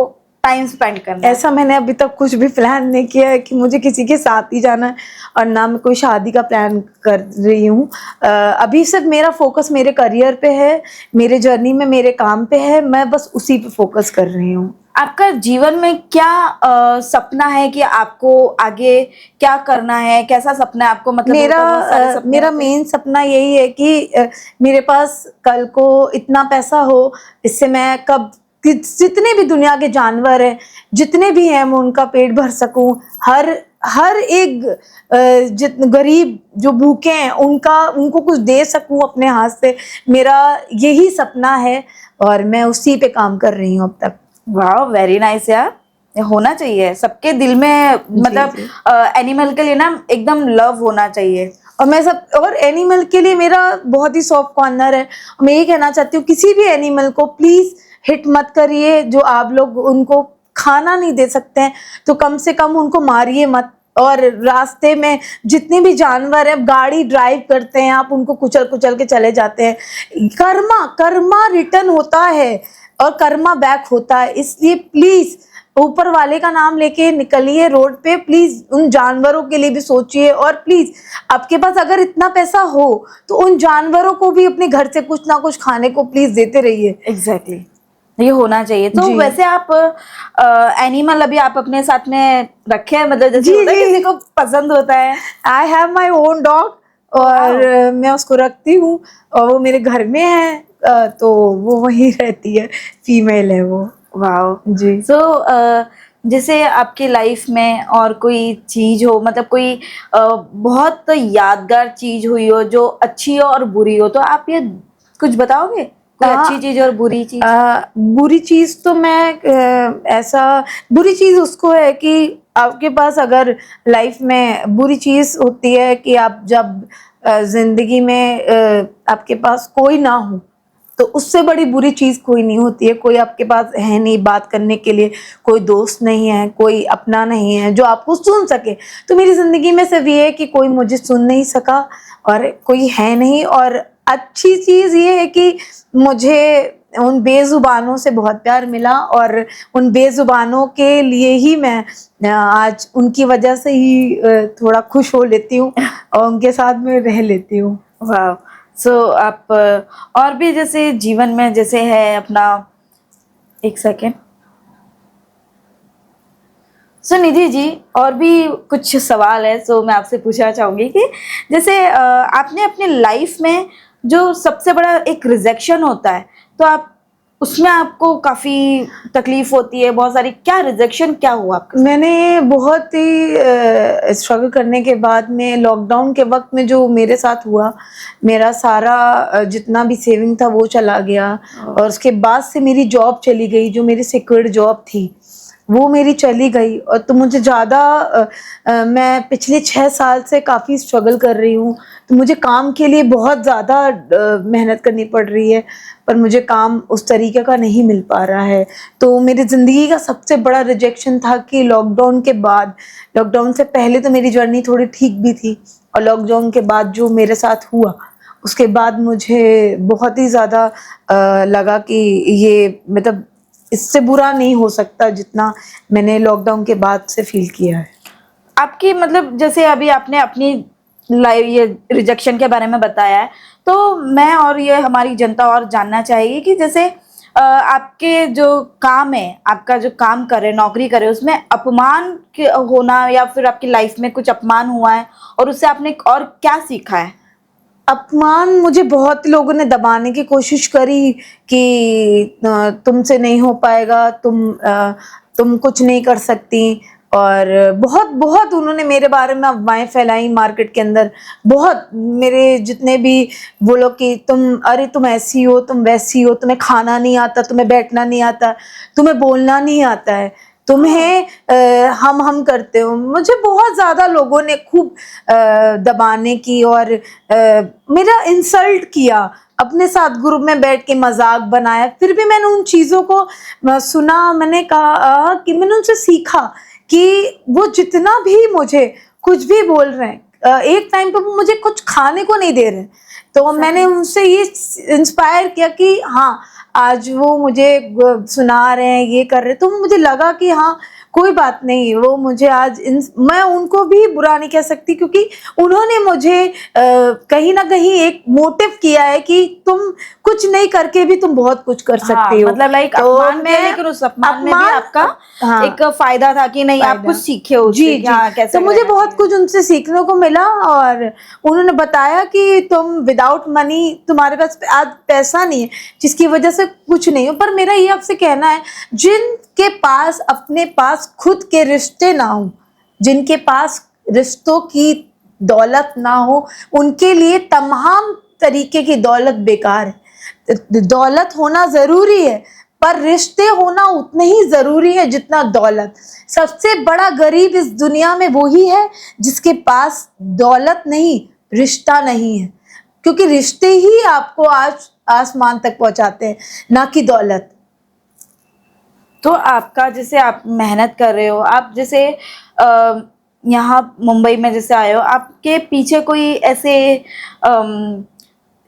S1: टाइम स्पेंड करना है।
S2: ऐसा मैंने अभी तक कुछ भी प्लान नहीं किया है कि मुझे किसी के साथ ही जाना है, और ना मैं कोई शादी का प्लान कर रही हूँ। अभी सिर्फ मेरा फोकस मेरे करियर पे है, मेरे जर्नी में मेरे काम पे है, मैं बस उसी पे फोकस कर रही हूँ।
S1: आपका जीवन में क्या सपना है कि आपको आगे क्या करना है, कैसा सपना है आपको? मतलब
S2: मेरा
S1: होता है बहुत सारे सपने
S2: मेरा
S1: होते हैं।
S2: मेन सपना यही है कि मेरे पास कल को इतना पैसा हो, इससे मैं कब जितने भी दुनिया के जानवर हैं, जितने भी हैं, मैं उनका पेट भर सकूं। हर हर एक गरीब जो भूखे हैं उनको कुछ दे सकूं अपने हाथ से। मेरा यही सपना है और मैं उसी पे काम कर रही हूँ अब तक।
S1: वाह, वेरी नाइस यार। ये होना चाहिए सबके दिल में, मतलब
S2: जी।
S1: एनिमल के लिए ना एकदम लव होना चाहिए।
S2: और मैं सब और एनिमल के लिए मेरा बहुत ही सॉफ्ट कॉर्नर है। मैं ये कहना चाहती हूँ, किसी भी एनिमल को प्लीज हिट मत करिए। जो आप लोग उनको खाना नहीं दे सकते हैं तो कम से कम उनको मारिए मत। और रास्ते में जितने भी जानवर हैं, गाड़ी ड्राइव करते हैं, आप उनको कुचल कुचल के चले जाते हैं। कर्मा कर्मा रिटर्न होता है और कर्मा बैक होता है। इसलिए प्लीज ऊपर वाले का नाम लेके निकलिए रोड पे। प्लीज उन जानवरों के लिए भी सोचिए, और प्लीज आपके पास अगर इतना पैसा हो तो उन जानवरों को भी अपने घर से कुछ ना कुछ खाने को प्लीज देते रहिए।
S1: एग्जैक्टली, ये होना चाहिए। तो
S2: जी।
S1: वैसे आप एनिमल अभी आप अपने साथ में रखे हैं, मतलब जैसे
S2: जी,
S1: होता है
S2: जी।
S1: किसी को पसंद होता है।
S2: I have my own dog, और मैं उसको रखती हूँ, और वो मेरे घर में है। तो वो वहीं रहती है, फीमेल है वो।
S1: वाह
S2: जी।
S1: सो जैसे आपकी लाइफ में और कोई चीज हो, मतलब कोई बहुत यादगार चीज हुई हो जो अच्छी हो और बुरी हो, तो आप ये कुछ बताओगे? कोई अच्छी चीज और बुरी चीज?
S2: बुरी चीज तो मैं ऐसा बुरी चीज उसको है कि आपके पास अगर लाइफ में बुरी चीज होती है कि आप जब जिंदगी में आपके पास कोई ना हो, तो उससे बड़ी बुरी चीज कोई नहीं होती है। कोई आपके पास है नहीं बात करने के लिए, कोई दोस्त नहीं है, कोई अपना नहीं है जो आपको सुन सके। तो मेरी जिंदगी में सिर्फ ये है कि कोई मुझे सुन नहीं सका और कोई है नहीं। और अच्छी चीज ये है कि मुझे उन बेजुबानों से बहुत प्यार मिला, और उन बेजुबानों के लिए ही मैं आज उनकी वजह से ही थोड़ा खुश हो लेती हूँ और उनके साथ में रह लेती हूँ।
S1: वाह सो आप और भी जैसे जीवन में जैसे है अपना, एक सेकेंड। सो निधि जी, और भी कुछ सवाल है, सो मैं आपसे पूछना चाहूंगी कि जैसे आपने अपनी लाइफ में जो सबसे बड़ा एक रिजेक्शन होता है, तो आप उसमें आपको काफी तकलीफ होती है बहुत सारी, क्या रिजेक्शन क्या हुआ आपका?
S2: मैंने बहुत ही स्ट्रगल करने के बाद में लॉकडाउन के वक्त में जो मेरे साथ हुआ, मेरा सारा जितना भी सेविंग था वो चला गया। और उसके बाद से मेरी जॉब चली गई, जो मेरी सिक्योर्ड जॉब थी वो मेरी चली गई। और तो मुझे मैं पिछले 6 साल से काफ़ी स्ट्रगल कर रही हूँ। तो मुझे काम के लिए बहुत ज़्यादा मेहनत करनी पड़ रही है, पर मुझे काम उस तरीके का नहीं मिल पा रहा है। तो मेरी ज़िंदगी का सबसे बड़ा रिजेक्शन था कि लॉकडाउन के बाद, लॉकडाउन से पहले तो मेरी जर्नी थोड़ी ठीक भी थी, और लॉकडाउन के बाद जो मेरे साथ हुआ उसके बाद मुझे बहुत ही ज़्यादा लगा कि ये मतलब इससे बुरा नहीं हो सकता जितना मैंने लॉकडाउन के बाद से फील किया है।
S1: आपकी मतलब जैसे अभी आपने अपनी लाइफ ये रिजेक्शन के बारे में बताया है, तो मैं और ये हमारी जनता और जानना चाहेगी कि जैसे आपके जो काम है, आपका जो काम करे, नौकरी करे, उसमें अपमान होना या फिर आपकी लाइफ में कुछ अपमान हुआ है और उससे आपने और क्या सीखा है?
S2: अपमान मुझे बहुत लोगों ने दबाने की कोशिश करी कि तुमसे नहीं हो पाएगा, तुम कुछ नहीं कर सकती। और बहुत बहुत उन्होंने मेरे बारे में अफवाहें फैलाई मार्केट के अंदर। बहुत मेरे जितने भी वो लोग कि अरे तुम ऐसी हो, तुम वैसी हो, तुम्हें खाना नहीं आता, तुम्हें बैठना नहीं आता, तुम्हें बोलना नहीं आता है, तुम्हें हम करते हो। मुझे बहुत ज़्यादा लोगों ने खूब दबाने की और मेरा इंसल्ट किया, अपने साथ ग्रुप में बैठ के मजाक बनाया। फिर भी मैंने उन चीज़ों को सुना, मैंने कहा कि मैंने उनसे सीखा कि वो जितना भी मुझे कुछ भी बोल रहे हैं, एक टाइम पे वो मुझे कुछ खाने को नहीं दे रहे। तो मैंने उनसे ये इंस्पायर किया कि हाँ, आज वो मुझे सुना रहे हैं, ये कर रहे हैं, तो मुझे लगा कि हाँ कोई बात नहीं, वो मुझे आज मैं उनको भी बुरा नहीं कह सकती, क्योंकि उन्होंने मुझे कहीं ना कहीं एक मोटिव किया है कि तुम कुछ नहीं करके भी तुम बहुत कुछ कर सकते हो।
S1: मतलब लाइक
S2: तो
S1: अपमान किया, लेकिन उस अपमान में भी आपका
S2: हाँ,
S1: एक फायदा था कि नहीं आप कुछ सीखे उससे
S2: जी
S1: कि
S2: जी।
S1: हाँ कैसे
S2: तो मुझे
S1: रहना
S2: बहुत
S1: चाहिए।
S2: कुछ उनसे सीखने को मिला, और उन्होंने बताया कि तुम विदाउट मनी, तुम्हारे पास आज पैसा नहीं है जिसकी वजह से कुछ नहीं हो, पर मेरा ये आपसे कहना है, जिनके पास अपने पास खुद के रिश्ते ना हो, जिनके पास रिश्तों की दौलत ना हो, उनके लिए तमाम तरीके की दौलत बेकार है। दौलत होना जरूरी है, पर रिश्ते होना उतने ही जरूरी है जितना दौलत। सबसे बड़ा गरीब इस दुनिया में वही है जिसके पास दौलत नहीं, रिश्ता नहीं है, क्योंकि रिश्ते ही आपको आज आसमान तक पहुंचाते हैं, ना कि दौलत।
S1: तो आपका जैसे आप मेहनत कर रहे हो, आप जैसे यहाँ मुंबई में जैसे आए हो, आपके पीछे कोई ऐसे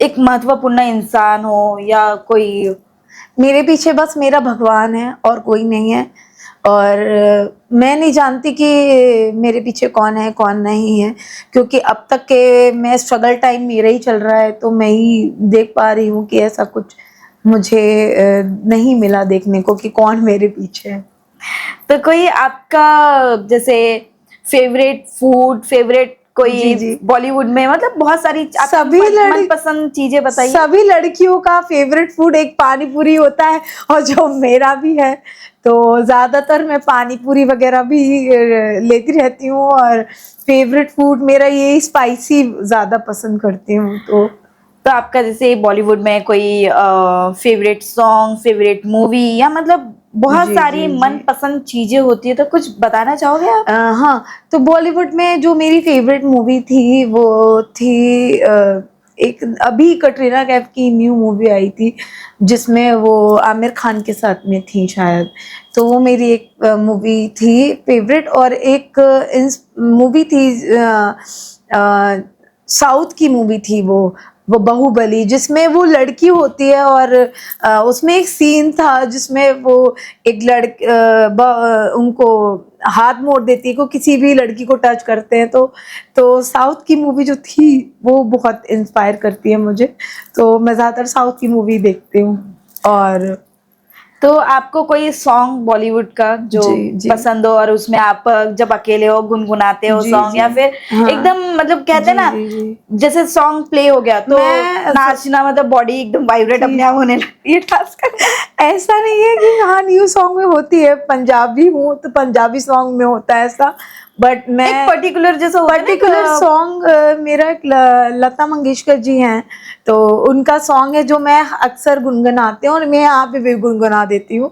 S1: एक महत्वपूर्ण इंसान हो या कोई?
S2: मेरे पीछे बस मेरा भगवान है और कोई नहीं है, और मैं नहीं जानती कि मेरे पीछे कौन है कौन नहीं है, क्योंकि अब तक के मैं स्ट्रगल टाइम मेरा ही चल रहा है, तो मैं ही देख पा रही हूँ कि ऐसा कुछ मुझे नहीं मिला देखने को कि कौन मेरे पीछे है।
S1: तो कोई आपका जैसे फेवरेट फूड, फेवरेट कोई
S2: जी, जी।
S1: बॉलीवुड में, मतलब बहुत सारी
S2: सभी
S1: मनपसंद चीजें बताइए।
S2: सभी लड़कियों का फेवरेट फूड एक पानी पूरी होता है, और जो मेरा भी है, तो ज्यादातर मैं पानी पूरी वगैरह भी लेती रहती हूँ, और फेवरेट फूड मेरा ये स्पाइसी ज्यादा पसंद करती हूँ।
S1: तो आपका जैसे बॉलीवुड में कोई फेवरेट सॉन्ग, फेवरेट मूवी, या मतलब बहुत
S2: जी,
S1: सारी
S2: जी, जी।
S1: मनपसंद चीजें होती है, तो कुछ बताना चाहोगे आप?
S2: हाँ, तो बॉलीवुड में जो मेरी फेवरेट मूवी थी वो थी एक अभी कटरीना कैफ की न्यू मूवी आई थी, जिसमें वो आमिर खान के साथ में थी शायद, तो वो मेरी एक मूवी थी फेवरेट। और एक मूवी थी साउथ की मूवी थी, वो बाहुबली, जिसमें वो लड़की होती है, और उसमें एक सीन था जिसमें वो एक उनको हाथ मोड़ देती है, को किसी भी लड़की को टच करते हैं, तो साउथ की मूवी जो थी वो बहुत इंस्पायर करती है मुझे, तो मैं ज़्यादातर साउथ की मूवी देखती हूँ। और
S1: तो आपको कोई सॉन्ग बॉलीवुड का जो
S2: जी, जी।
S1: पसंद हो, और उसमें आप जब अकेले हो गुनगुनाते हो
S2: जी,
S1: सॉन्ग,
S2: जी।
S1: या फिर
S2: हाँ।
S1: एकदम मतलब कहते हैं
S2: जी,
S1: ना,
S2: जी, जी।
S1: जैसे सॉन्ग प्ले हो गया तो
S2: मैं
S1: नाचना, मतलब बॉडी एकदम वाइब्रेट
S2: जी।
S1: अपने आप होने लगती है डांस करना।
S2: ऐसा नहीं है कि हाँ न्यू सॉन्ग में होती है, पंजाबी हूँ तो पंजाबी सॉन्ग में होता है ऐसा, बट मैं
S1: एक पर्टिकुलर जैसा होता है ना
S2: पर्टिकुलर सॉन्ग मेरा एक लता मंगेशकर जी हैं, तो उनका सॉन्ग है जो मैं अक्सर गुनगुनाती हूँ, और मैं यहाँ पे भी गुनगुना देती हूँ।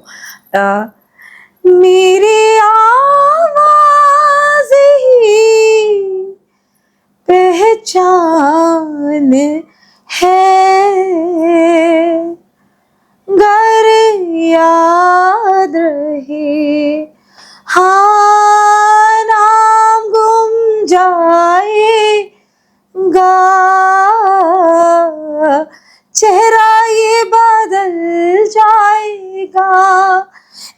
S2: मेरी आवाज़ ही पहचान है, गर याद रहे, हाँ नाम गुम जाएगा, चेहरा ये बदल जाएगा,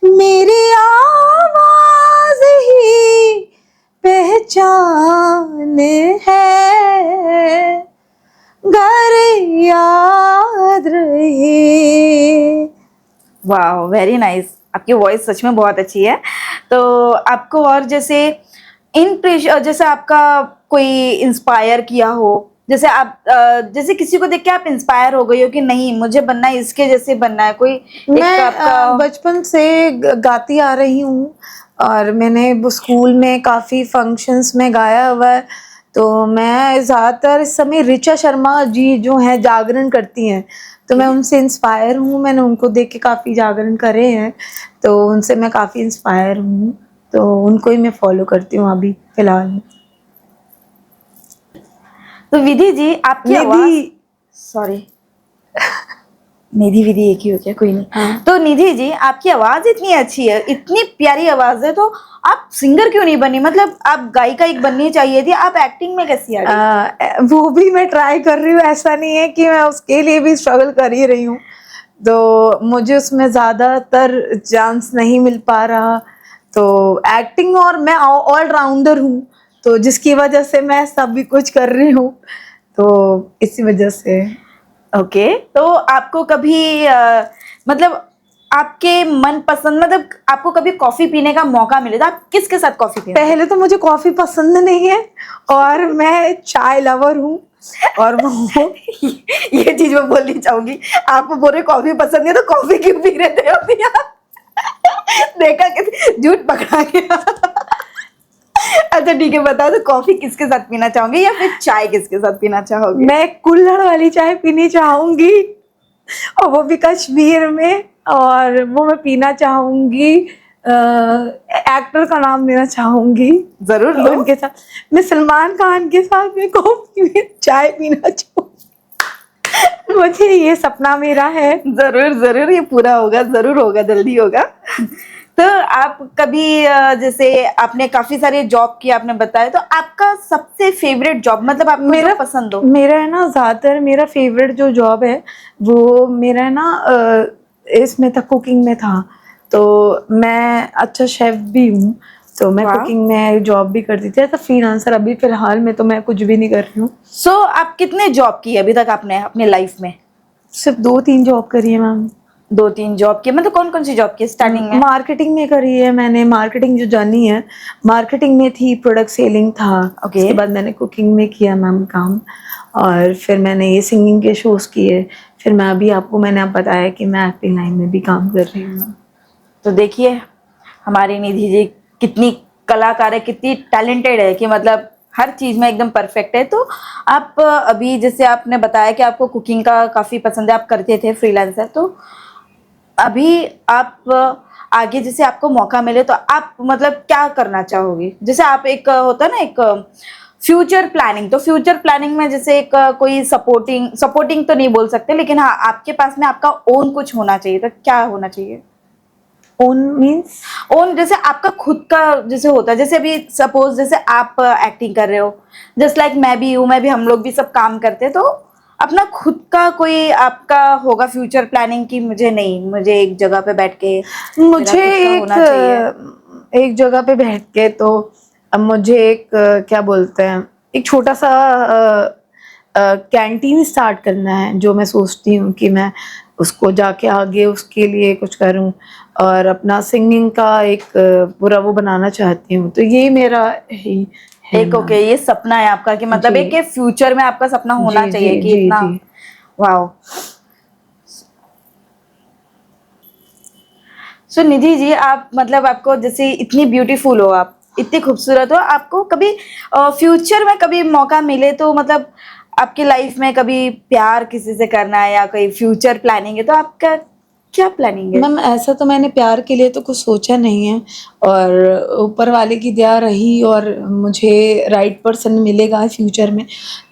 S2: मेरी आवाज ही पहचान है, गर याद रहे।
S1: वाह, वेरी नाइस। आपकी वॉइस सच में बहुत अच्छी है। तो आपको और जैसे जैसे आपका कोई इंस्पायर किया हो, जैसे आप जैसे किसी को देख के आप इंस्पायर हो गई हो कि नहीं मुझे बनना है, इसके जैसे बनना है, कोई एक
S2: मैं
S1: आपका?
S2: बचपन से गाती आ रही हूँ, और मैंने वो स्कूल में काफ़ी फंक्शंस में गाया हुआ है, तो मैं ज़्यादातर इस समय ऋचा शर्मा जी जो हैं जागरण करती हैं, तो मैं उनसे इंस्पायर हूँ, मैंने उनको देख के काफ़ी जागरण करे हैं, तो उनसे मैं काफ़ी इंस्पायर हूँ, तो उनको ही मैं फॉलो करती हूँ अभी फिलहाल में।
S1: तो विधि जी आपकी आवाज,
S2: निधि।
S1: सॉरी निधि विधि एक ही हो गया, कोई नहीं।
S2: हाँ।
S1: तो निधि जी आपकी आवाज इतनी अच्छी है, इतनी प्यारी आवाज है, तो आप सिंगर क्यों नहीं बनी? मतलब आप गायिका एक बननी चाहिए थी, आप एक्टिंग में कैसी आ गई?
S2: वो भी मैं ट्राई कर रही हूँ, ऐसा नहीं है कि मैं उसके लिए भी स्ट्रगल कर ही रही हूँ, तो मुझे उसमें ज़्यादातर चांस नहीं मिल पा रहा। तो एक्टिंग, और मैं ऑलराउंडर हूँ, तो जिसकी वजह से मैं सभी कुछ कर रही हूँ, तो इसी वजह से।
S1: ओके, तो आपको कभी मतलब आपके मनपसंद, मतलब आपको कभी कॉफी पीने का मौका मिले तो आप किसके साथ कॉफी पीते हैं?
S2: पहले तो मुझे कॉफ़ी पसंद नहीं है, और मैं चाय लवर हूँ, और वो
S1: ये चीज मैं बोलनी चाहूंगी, आपको बोल रहे कॉफी पसंद है तो कॉफी क्यों पी रहे थे अभी आप? देखा कि झूठ पकड़ा गया। अच्छा ठीक है, बताओ तो कॉफी किसके साथ पीना चाहोगे या फिर चाय किसके साथ पीना चाहोगे?
S2: मैं कुल्हड़ वाली चाय पीनी चाहूंगी, और वो भी कश्मीर में, और वो मैं पीना चाहूंगी। एक्टर का नाम लेना चाहूंगी,
S1: जरूर लो।
S2: उनके साथ मैं सलमान खान के साथ में कॉफी में चाय पीना चाहूंगी। मुझे ये सपना मेरा है।
S1: जरूर जरूर, ये पूरा होगा, जरूर होगा, जल्दी होगा। तो आप कभी जैसे आपने काफी सारे जॉब किए आपने बताया, तो आपका सबसे फेवरेट जॉब, मतलब आपको
S2: मेरा
S1: जो पसंद हो?
S2: मेरा है ना, ज़्यादातर मेरा फेवरेट जो जॉब है वो मेरा है ना, इसमें था, कुकिंग में था। तो मैं अच्छा शेफ भी हूँ, तो मैं
S1: वाह।
S2: कुकिंग में जॉब भी करती थी। तो फ्रीलांसर अभी फिलहाल में तो मैं कुछ भी नहीं कर रही हूँ।
S1: सो आप कितने जॉब की अभी तक आपने अपने लाइफ में?
S2: सिर्फ 2-3 जॉब करी है मैम।
S1: 2-3 जॉब की, मतलब कौन कौन सी जॉब की स्टार्टिंग में?
S2: मार्केटिंग में करी है मैंने। मार्केटिंग जो जानी है, मार्केटिंग में थी, प्रोडक्ट सेलिंग था।
S1: Okay.
S2: उसके बाद मैंने कुकिंग में किया मैम काम, और फिर मैंने ये सिंगिंग के शोज किए। फिर मैं अभी आपको मैंने अब बताया कि मैं एक्टिंग लाइन में भी काम कर रही हूँ।
S1: तो देखिए हमारी निधि जी कितनी कलाकार है, कितनी टैलेंटेड है कि मतलब हर चीज में एकदम परफेक्ट है। तो आप अभी जैसे आपने बताया कि आपको कुकिंग का काफी पसंद है, आप करते थे फ्रीलांसर, तो अभी आप आगे जैसे आपको मौका मिले तो आप मतलब क्या करना चाहोगे? जैसे आप एक होता है ना एक फ्यूचर प्लानिंग, तो फ्यूचर प्लानिंग में जैसे एक कोई सपोर्टिंग सपोर्टिंग तो नहीं बोल सकते, लेकिन हाँ आपके पास में आपका ओन कुछ होना चाहिए, तो क्या होना चाहिए?
S2: Own means?
S1: ओन जैसे आपका खुद का जैसे होता है, जैसे अभी सपोज जैसे आप एक्टिंग कर रहे हो, जस्ट लाइक मैं भी हूँ, मैं भी, हम लोग भी सब काम करते हैं, तो अपना खुद का कोई आपका होगा फ्यूचर प्लानिंग कि मुझे नहीं, मुझे एक जगह पे बैठ के मेरा
S2: मुझे
S1: खुद का होना चाहिए।
S2: एक जगह पे बैठ के, तो अब मुझे एक क्या बोलते हैं, एक छोटा सा कैंटीन स्टार्ट करना है, जो मैं सोचती हूँ कि मैं उसको जाके आगे उसके लिए कुछ करूँ, और अपना सिंगिंग का एक पूरा वो बनाना चाहती हूँ। तो ये मेरा ही है
S1: एक ओके, ये सपना है आपका कि मतलब
S2: जी।
S1: एक फ्यूचर में आपका सपना होना
S2: जी
S1: चाहिए
S2: जी
S1: कि
S2: जी
S1: इतना।
S2: जी।
S1: वाओ। सो निधि जी, आप मतलब आपको जैसे इतनी ब्यूटीफुल हो, आप इतनी खूबसूरत हो, आपको कभी फ्यूचर में कभी मौका मिले तो मतलब आपकी लाइफ में कभी प्यार किसी से करना है या कोई फ्यूचर प्लानिंग है, तो आपका क्या प्लानिंग है?
S2: मैम ऐसा तो मैंने प्यार के लिए तो कुछ सोचा नहीं है, और ऊपर वाले की दया रही और मुझे राइट पर्सन मिलेगा फ्यूचर में,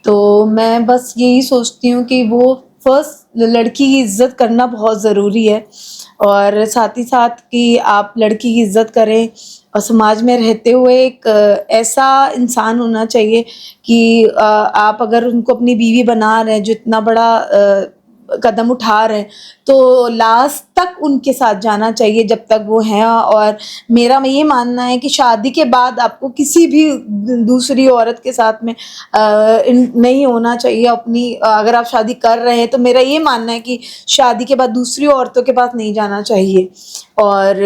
S2: तो मैं बस यही सोचती हूँ कि वो फर्स्ट लड़की की इज्जत करना बहुत ज़रूरी है, और साथ ही साथ कि आप लड़की की इज्जत करें, और समाज में रहते हुए एक ऐसा इंसान होना चाहिए कि आप अगर उनको अपनी बीवी बना रहे हैं, जो इतना बड़ा कदम उठा रहे हैं, तो लास्ट तक उनके साथ जाना चाहिए जब तक वो हैं। और मेरा ये मानना है कि शादी के बाद आपको किसी भी दूसरी औरत के साथ में नहीं होना चाहिए अपनी। अगर आप शादी कर रहे हैं तो मेरा ये मानना है कि शादी के बाद दूसरी औरतों के पास नहीं जाना चाहिए। और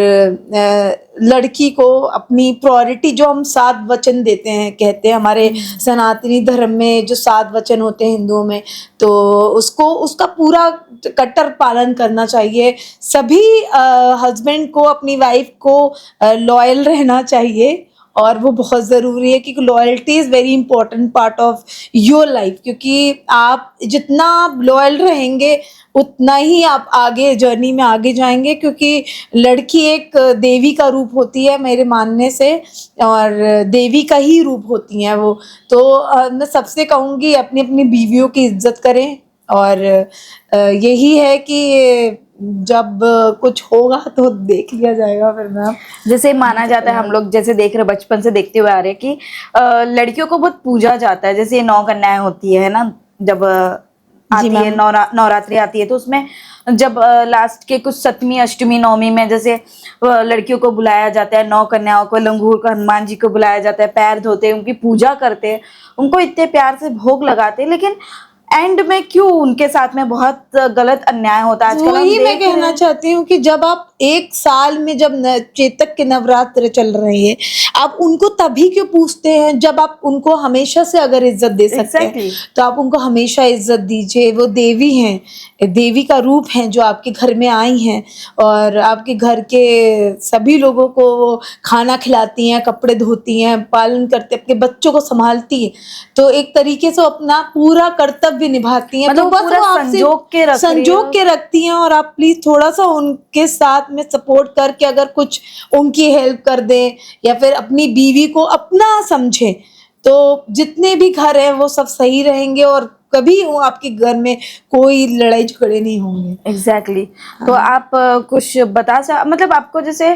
S2: लड़की को अपनी प्रायोरिटी, जो हम 7 वचन देते हैं, कहते हैं हमारे सनातनी धर्म में जो 7 वचन होते हैं हिंदुओं में, तो उसको उसका पूरा कट्टर पालन करना चाहिए। सभी हस्बैंड को अपनी वाइफ को लॉयल रहना चाहिए, और वो बहुत ज़रूरी है, क्योंकि loyalty is very important part of your life, क्योंकि आप जितना लॉयल रहेंगे उतना ही आप आगे जर्नी में आगे जाएंगे, क्योंकि लड़की एक देवी का रूप होती है मेरे मानने से, और देवी का ही रूप होती हैं वो। तो मैं सबसे कहूँगी अपनी अपनी बीवियों की इज्जत करें, और यही है कि जब कुछ होगा तो देख लिया जाएगा फिर मैम।
S1: जैसे माना जाता है, हम लोग जैसे देख रहे बचपन से देखते हुए आ रहे हैं कि लड़कियों को बहुत पूजा जाता है, जैसे 9 कन्याएं होती है ना, जब आती है नवरात्रि आती है, तो उसमें जब लास्ट के कुछ सप्तमी अष्टमी नवमी में जैसे लड़कियों को बुलाया जाता है, नौ कन्याओं को, लंगूर को, हनुमान जी को बुलाया जाता है, पैर धोते हैं, उनकी पूजा करते हैं, उनको इतने प्यार से भोग लगाते हैं, लेकिन एंड में क्यों उनके साथ में बहुत गलत अन्याय होता है आजकल हम
S2: वही मैं
S1: देख रहे
S2: कहना
S1: हैं।
S2: चाहती हूँ कि जब आप एक साल में जब चेतक के नवरात्र चल रहे हैं, आप उनको तभी क्यों पूछते हैं जब आप उनको हमेशा से अगर इज्जत दे सकते हैं
S1: Exactly.
S2: तो आप उनको हमेशा इज्जत दीजिए। वो देवी हैं, देवी का रूप हैं जो आपके घर में आई हैं और आपके घर के सभी लोगों को वो खाना खिलाती हैं, कपड़े धोती हैं, पालन करते, अपने बच्चों को संभालती हैं, तो एक तरीके से अपना पूरा कर्तव्य निभाती हैं।
S1: मतलब
S2: तो
S1: वो
S2: बस
S1: पूरा
S2: वो आपसे
S1: संजोग के रख रही
S2: संजोग
S1: हो।
S2: के रखती हैं और आप प्लीज थोड़ा सा उनके साथ में सपोर्ट करके अगर कुछ उनकी हेल्प कर दें या फिर अपनी बीवी को अपना समझें तो जितने भी घर हैं वो सब सही रहेंगे और कभी वो आपके घर में कोई लड़ाई झगड़े नहीं होंगे।
S1: एग्जैक्टली तो आप कुछ मतलब आपको जैसे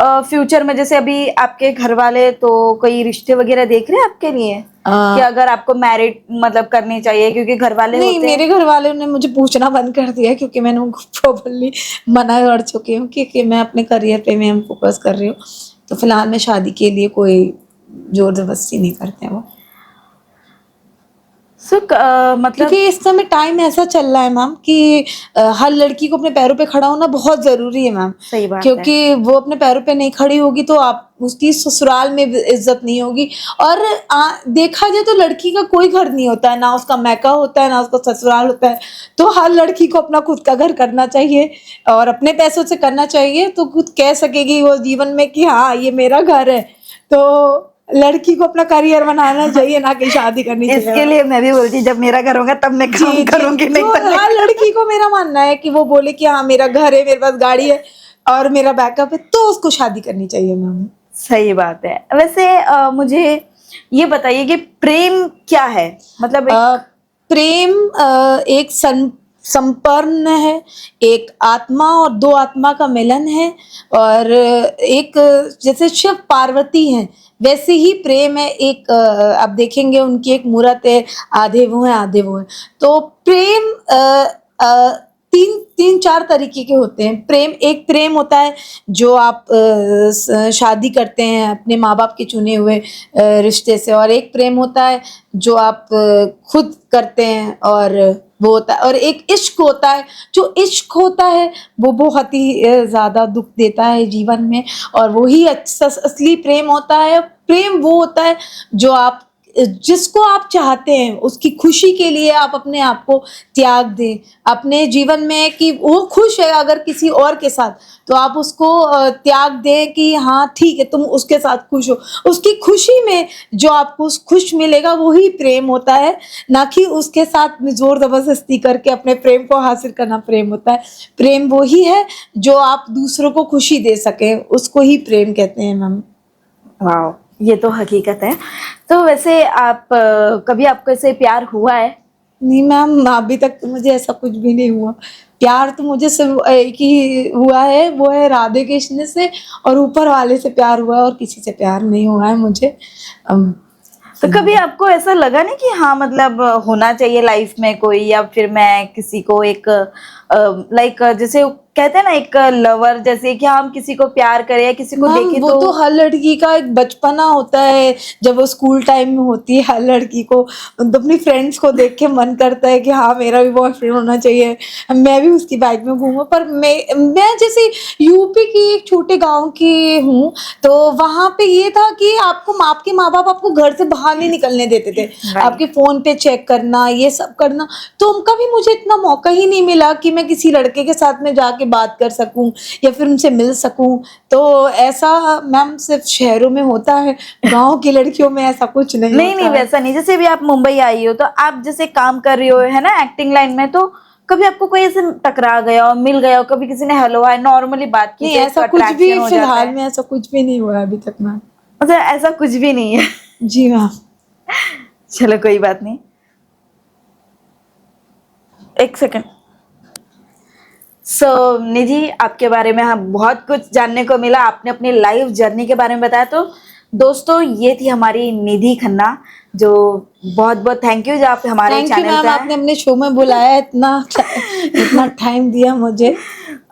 S1: फ्यूचर में जैसे अभी आपके घर वाले तो कोई रिश्ते वगैरह देख रहे हैं आपके लिए कि अगर आपको मैरिड मतलब करनी चाहिए, क्योंकि घर वाले
S2: नहीं,
S1: होते हैं।
S2: मेरे घर वालों ने मुझे पूछना बंद कर दिया क्योंकि मैंने उनको प्रॉपर्ली मना कर चुकी हूँ कि मैं अपने करियर पे मैं फोकस कर रही हूँ, तो फिलहाल मैं शादी के लिए कोई जोर जबरदस्ती नहीं करते हैं वो।
S1: मतलब
S2: क्योंकि इस समय टाइम ऐसा चल रहा है मैम कि हर लड़की को अपने पैरों पे खड़ा होना बहुत जरूरी है मैम।
S1: सही बात है।
S2: क्योंकि वो अपने पैरों पे नहीं खड़ी होगी तो आप उसकी ससुराल में भी इज्जत नहीं होगी। और देखा जाए तो लड़की का कोई घर नहीं होता है, ना उसका मैका होता है ना उसका ससुराल होता है। तो हर लड़की को अपना खुद का घर करना चाहिए और अपने पैसों से करना चाहिए तो खुद कह सकेगी वो जीवन में कि हाँ ये मेरा घर है। तो लड़की को अपना करियर बनाना चाहिए, ना कि शादी करनी चाहिए।
S1: इसके लिए मैं भी बोलती जब मेरा घर होगा तब मैं काम करूंगी, नहीं
S2: तो
S1: तो नहीं।
S2: हर लड़की को मेरा मानना है कि वो बोले कि हाँ मेरा घर है, मेरे पास गाड़ी है और मेरा बैकअप है, तो उसको शादी करनी चाहिए मैम।
S1: सही बात है। वैसे मुझे ये बताइए कि प्रेम क्या है, मतलब
S2: प्रेम एक संपन्न है, एक आत्मा और दो आत्मा का मिलन है और एक जैसे शिव पार्वती हैं वैसे ही प्रेम है। एक आप देखेंगे उनकी एक मूर्त है, आधे वो हैं आधे वो हैं। तो प्रेम तीन चार तरीके के होते हैं प्रेम। एक प्रेम होता है जो आप शादी करते हैं अपने माँ बाप के चुने हुए रिश्ते से, और एक प्रेम होता है जो आप खुद करते हैं और वो होता है, और एक इश्क होता है। जो इश्क होता है वो बहुत ही ज़्यादा दुख देता है जीवन में, और वही असली प्रेम होता है। प्रेम वो होता है जो आप जिसको आप चाहते हैं उसकी खुशी के लिए आप अपने आप को त्याग दें अपने जीवन में, कि वो खुश है अगर किसी और के साथ तो आप उसको त्याग दें कि हाँ ठीक है तुम उसके साथ खुश हो। उसकी खुशी में जो आपको खुश मिलेगा वही प्रेम होता है, ना कि उसके साथ जोर जबरदस्ती करके अपने प्रेम को हासिल करना प्रेम होता है। प्रेम वही है जो आप दूसरों को खुशी दे सके, उसको ही प्रेम कहते हैं मैम।
S1: वाह, ये तो हकीकत है। तो वैसे आप कभी आपको ऐसे प्यार हुआ है?
S2: नहीं मैम, अभी तक तो मुझे ऐसा कुछ भी नहीं हुआ। प्यार तो मुझे सिर्फ एक ही हुआ है, वो है राधे कृष्ण से, और ऊपर वाले से प्यार हुआ है और किसी से प्यार नहीं हुआ है मुझे।
S1: तो कभी आपको ऐसा लगा नहीं कि हाँ मतलब होना चाहिए लाइफ में कोई, या फिर मैं किसी को एक लाइक जैसे कहते हैं ना एक लवर, जैसे कि हम किसी को प्यार करें या किसी को देखें
S2: वो तो हर लड़की का एक बचपना होता है जब वो स्कूल टाइम में होती है। हर लड़की को तो अपनी फ्रेंड्स को देख के मन करता है कि हाँ मेरा भी बॉयफ्रेंड होना चाहिए, मैं भी उसकी बाइक में घूमूं। पर मैं जैसे यूपी की एक छोटे गांव की हूँ, तो वहां पे ये था कि आपके माँ बाप आपको घर से बाहर नहीं निकलने देते थे। आपके फोन पे चेक करना, ये सब करना, तो कभी मुझे इतना मौका ही नहीं मिला कि मैं किसी लड़के के साथ में जाके बात कर सकूं या फिर उनसे मिल सकूं। तो ऐसा मैम सिर्फ शहरों में होता है, गांव की लड़कियों में ऐसा कुछ नहीं होता
S1: नहीं वैसा नहीं। जैसे भी आप मुंबई आई हो तो आप जैसे काम कर रही हो है ना एक्टिंग लाइन में, तो कभी आपको कोई ऐसे टकरा गया हो, मिल गया हो, कभी किसी ने हेलो हाय नॉर्मली बात की?
S2: नहीं, ऐसा कुछ भी फिलहाल में ऐसा कुछ भी नहीं हुआ अभी तक मैम।
S1: अच्छा, ऐसा कुछ भी नहीं है?
S2: जी मैम।
S1: चलो कोई बात नहीं, एक सेकंड। निधि, आपके बारे में हम बहुत कुछ जानने को मिला, आपने अपनी लाइफ जर्नी के बारे में बताया। तो दोस्तों ये थी हमारी निधि खन्ना, जो बहुत बहुत थैंक यू जो आप हमारे चैनल पे
S2: आपने अपने शो में बुलाया, इतना इतना टाइम दिया मुझे।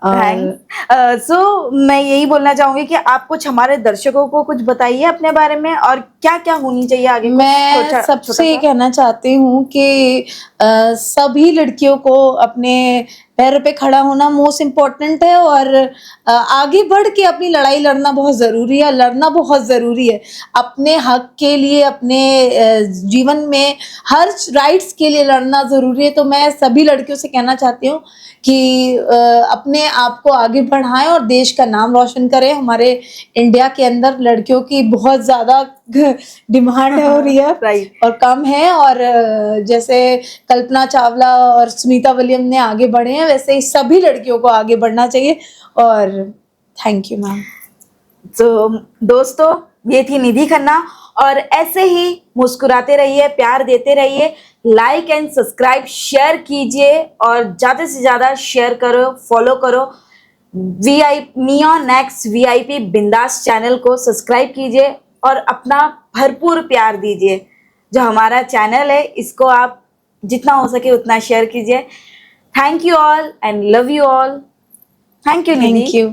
S2: और
S1: थैंक्स। सो मैं यही बोलना चाहूंगी कि आप कुछ हमारे दर्शकों को कुछ बताइए अपने बारे में, और क्या क्या होनी चाहिए आगे। कुछ
S2: मैं
S1: छोटा
S2: सबसे ये
S1: सा।
S2: कहना चाहती हूँ कि सभी लड़कियों को अपने पैरों पे खड़ा होना मोस्ट इम्पोर्टेंट है, और आगे बढ़ के अपनी लड़ाई लड़ना बहुत ज़रूरी है, लड़ना बहुत ज़रूरी है अपने हक के लिए, अपने जीवन में हर राइट्स के लिए लड़ना ज़रूरी है। तो मैं सभी लड़कियों से कहना चाहती हूँ कि अपने आप को आगे बढ़ाएं और देश का नाम रोशन करें। हमारे इंडिया के अंदर लड़कियों की बहुत ज़्यादा डिमांड हो रही है
S1: Right.
S2: और कम है, और जैसे कल्पना चावला और सुनीता विलियम ने आगे बढ़े हैं, वैसे ही सभी लड़कियों को आगे बढ़ना चाहिए। और थैंक यू मैम।
S1: तो दोस्तों, ये थी निधि खन्ना, और ऐसे ही मुस्कुराते रहिए, प्यार देते रहिए, लाइक एंड सब्सक्राइब शेयर कीजिए, और ज़्यादा से ज़्यादा शेयर करो, फॉलो करो। नियॉन एक्स VIP बिंदास चैनल को सब्सक्राइब कीजिए और अपना भरपूर प्यार दीजिए। जो हमारा चैनल है, इसको आप जितना हो सके उतना शेयर कीजिए। Thank you all and love you all. Thank you Nidhi.
S2: Thank you.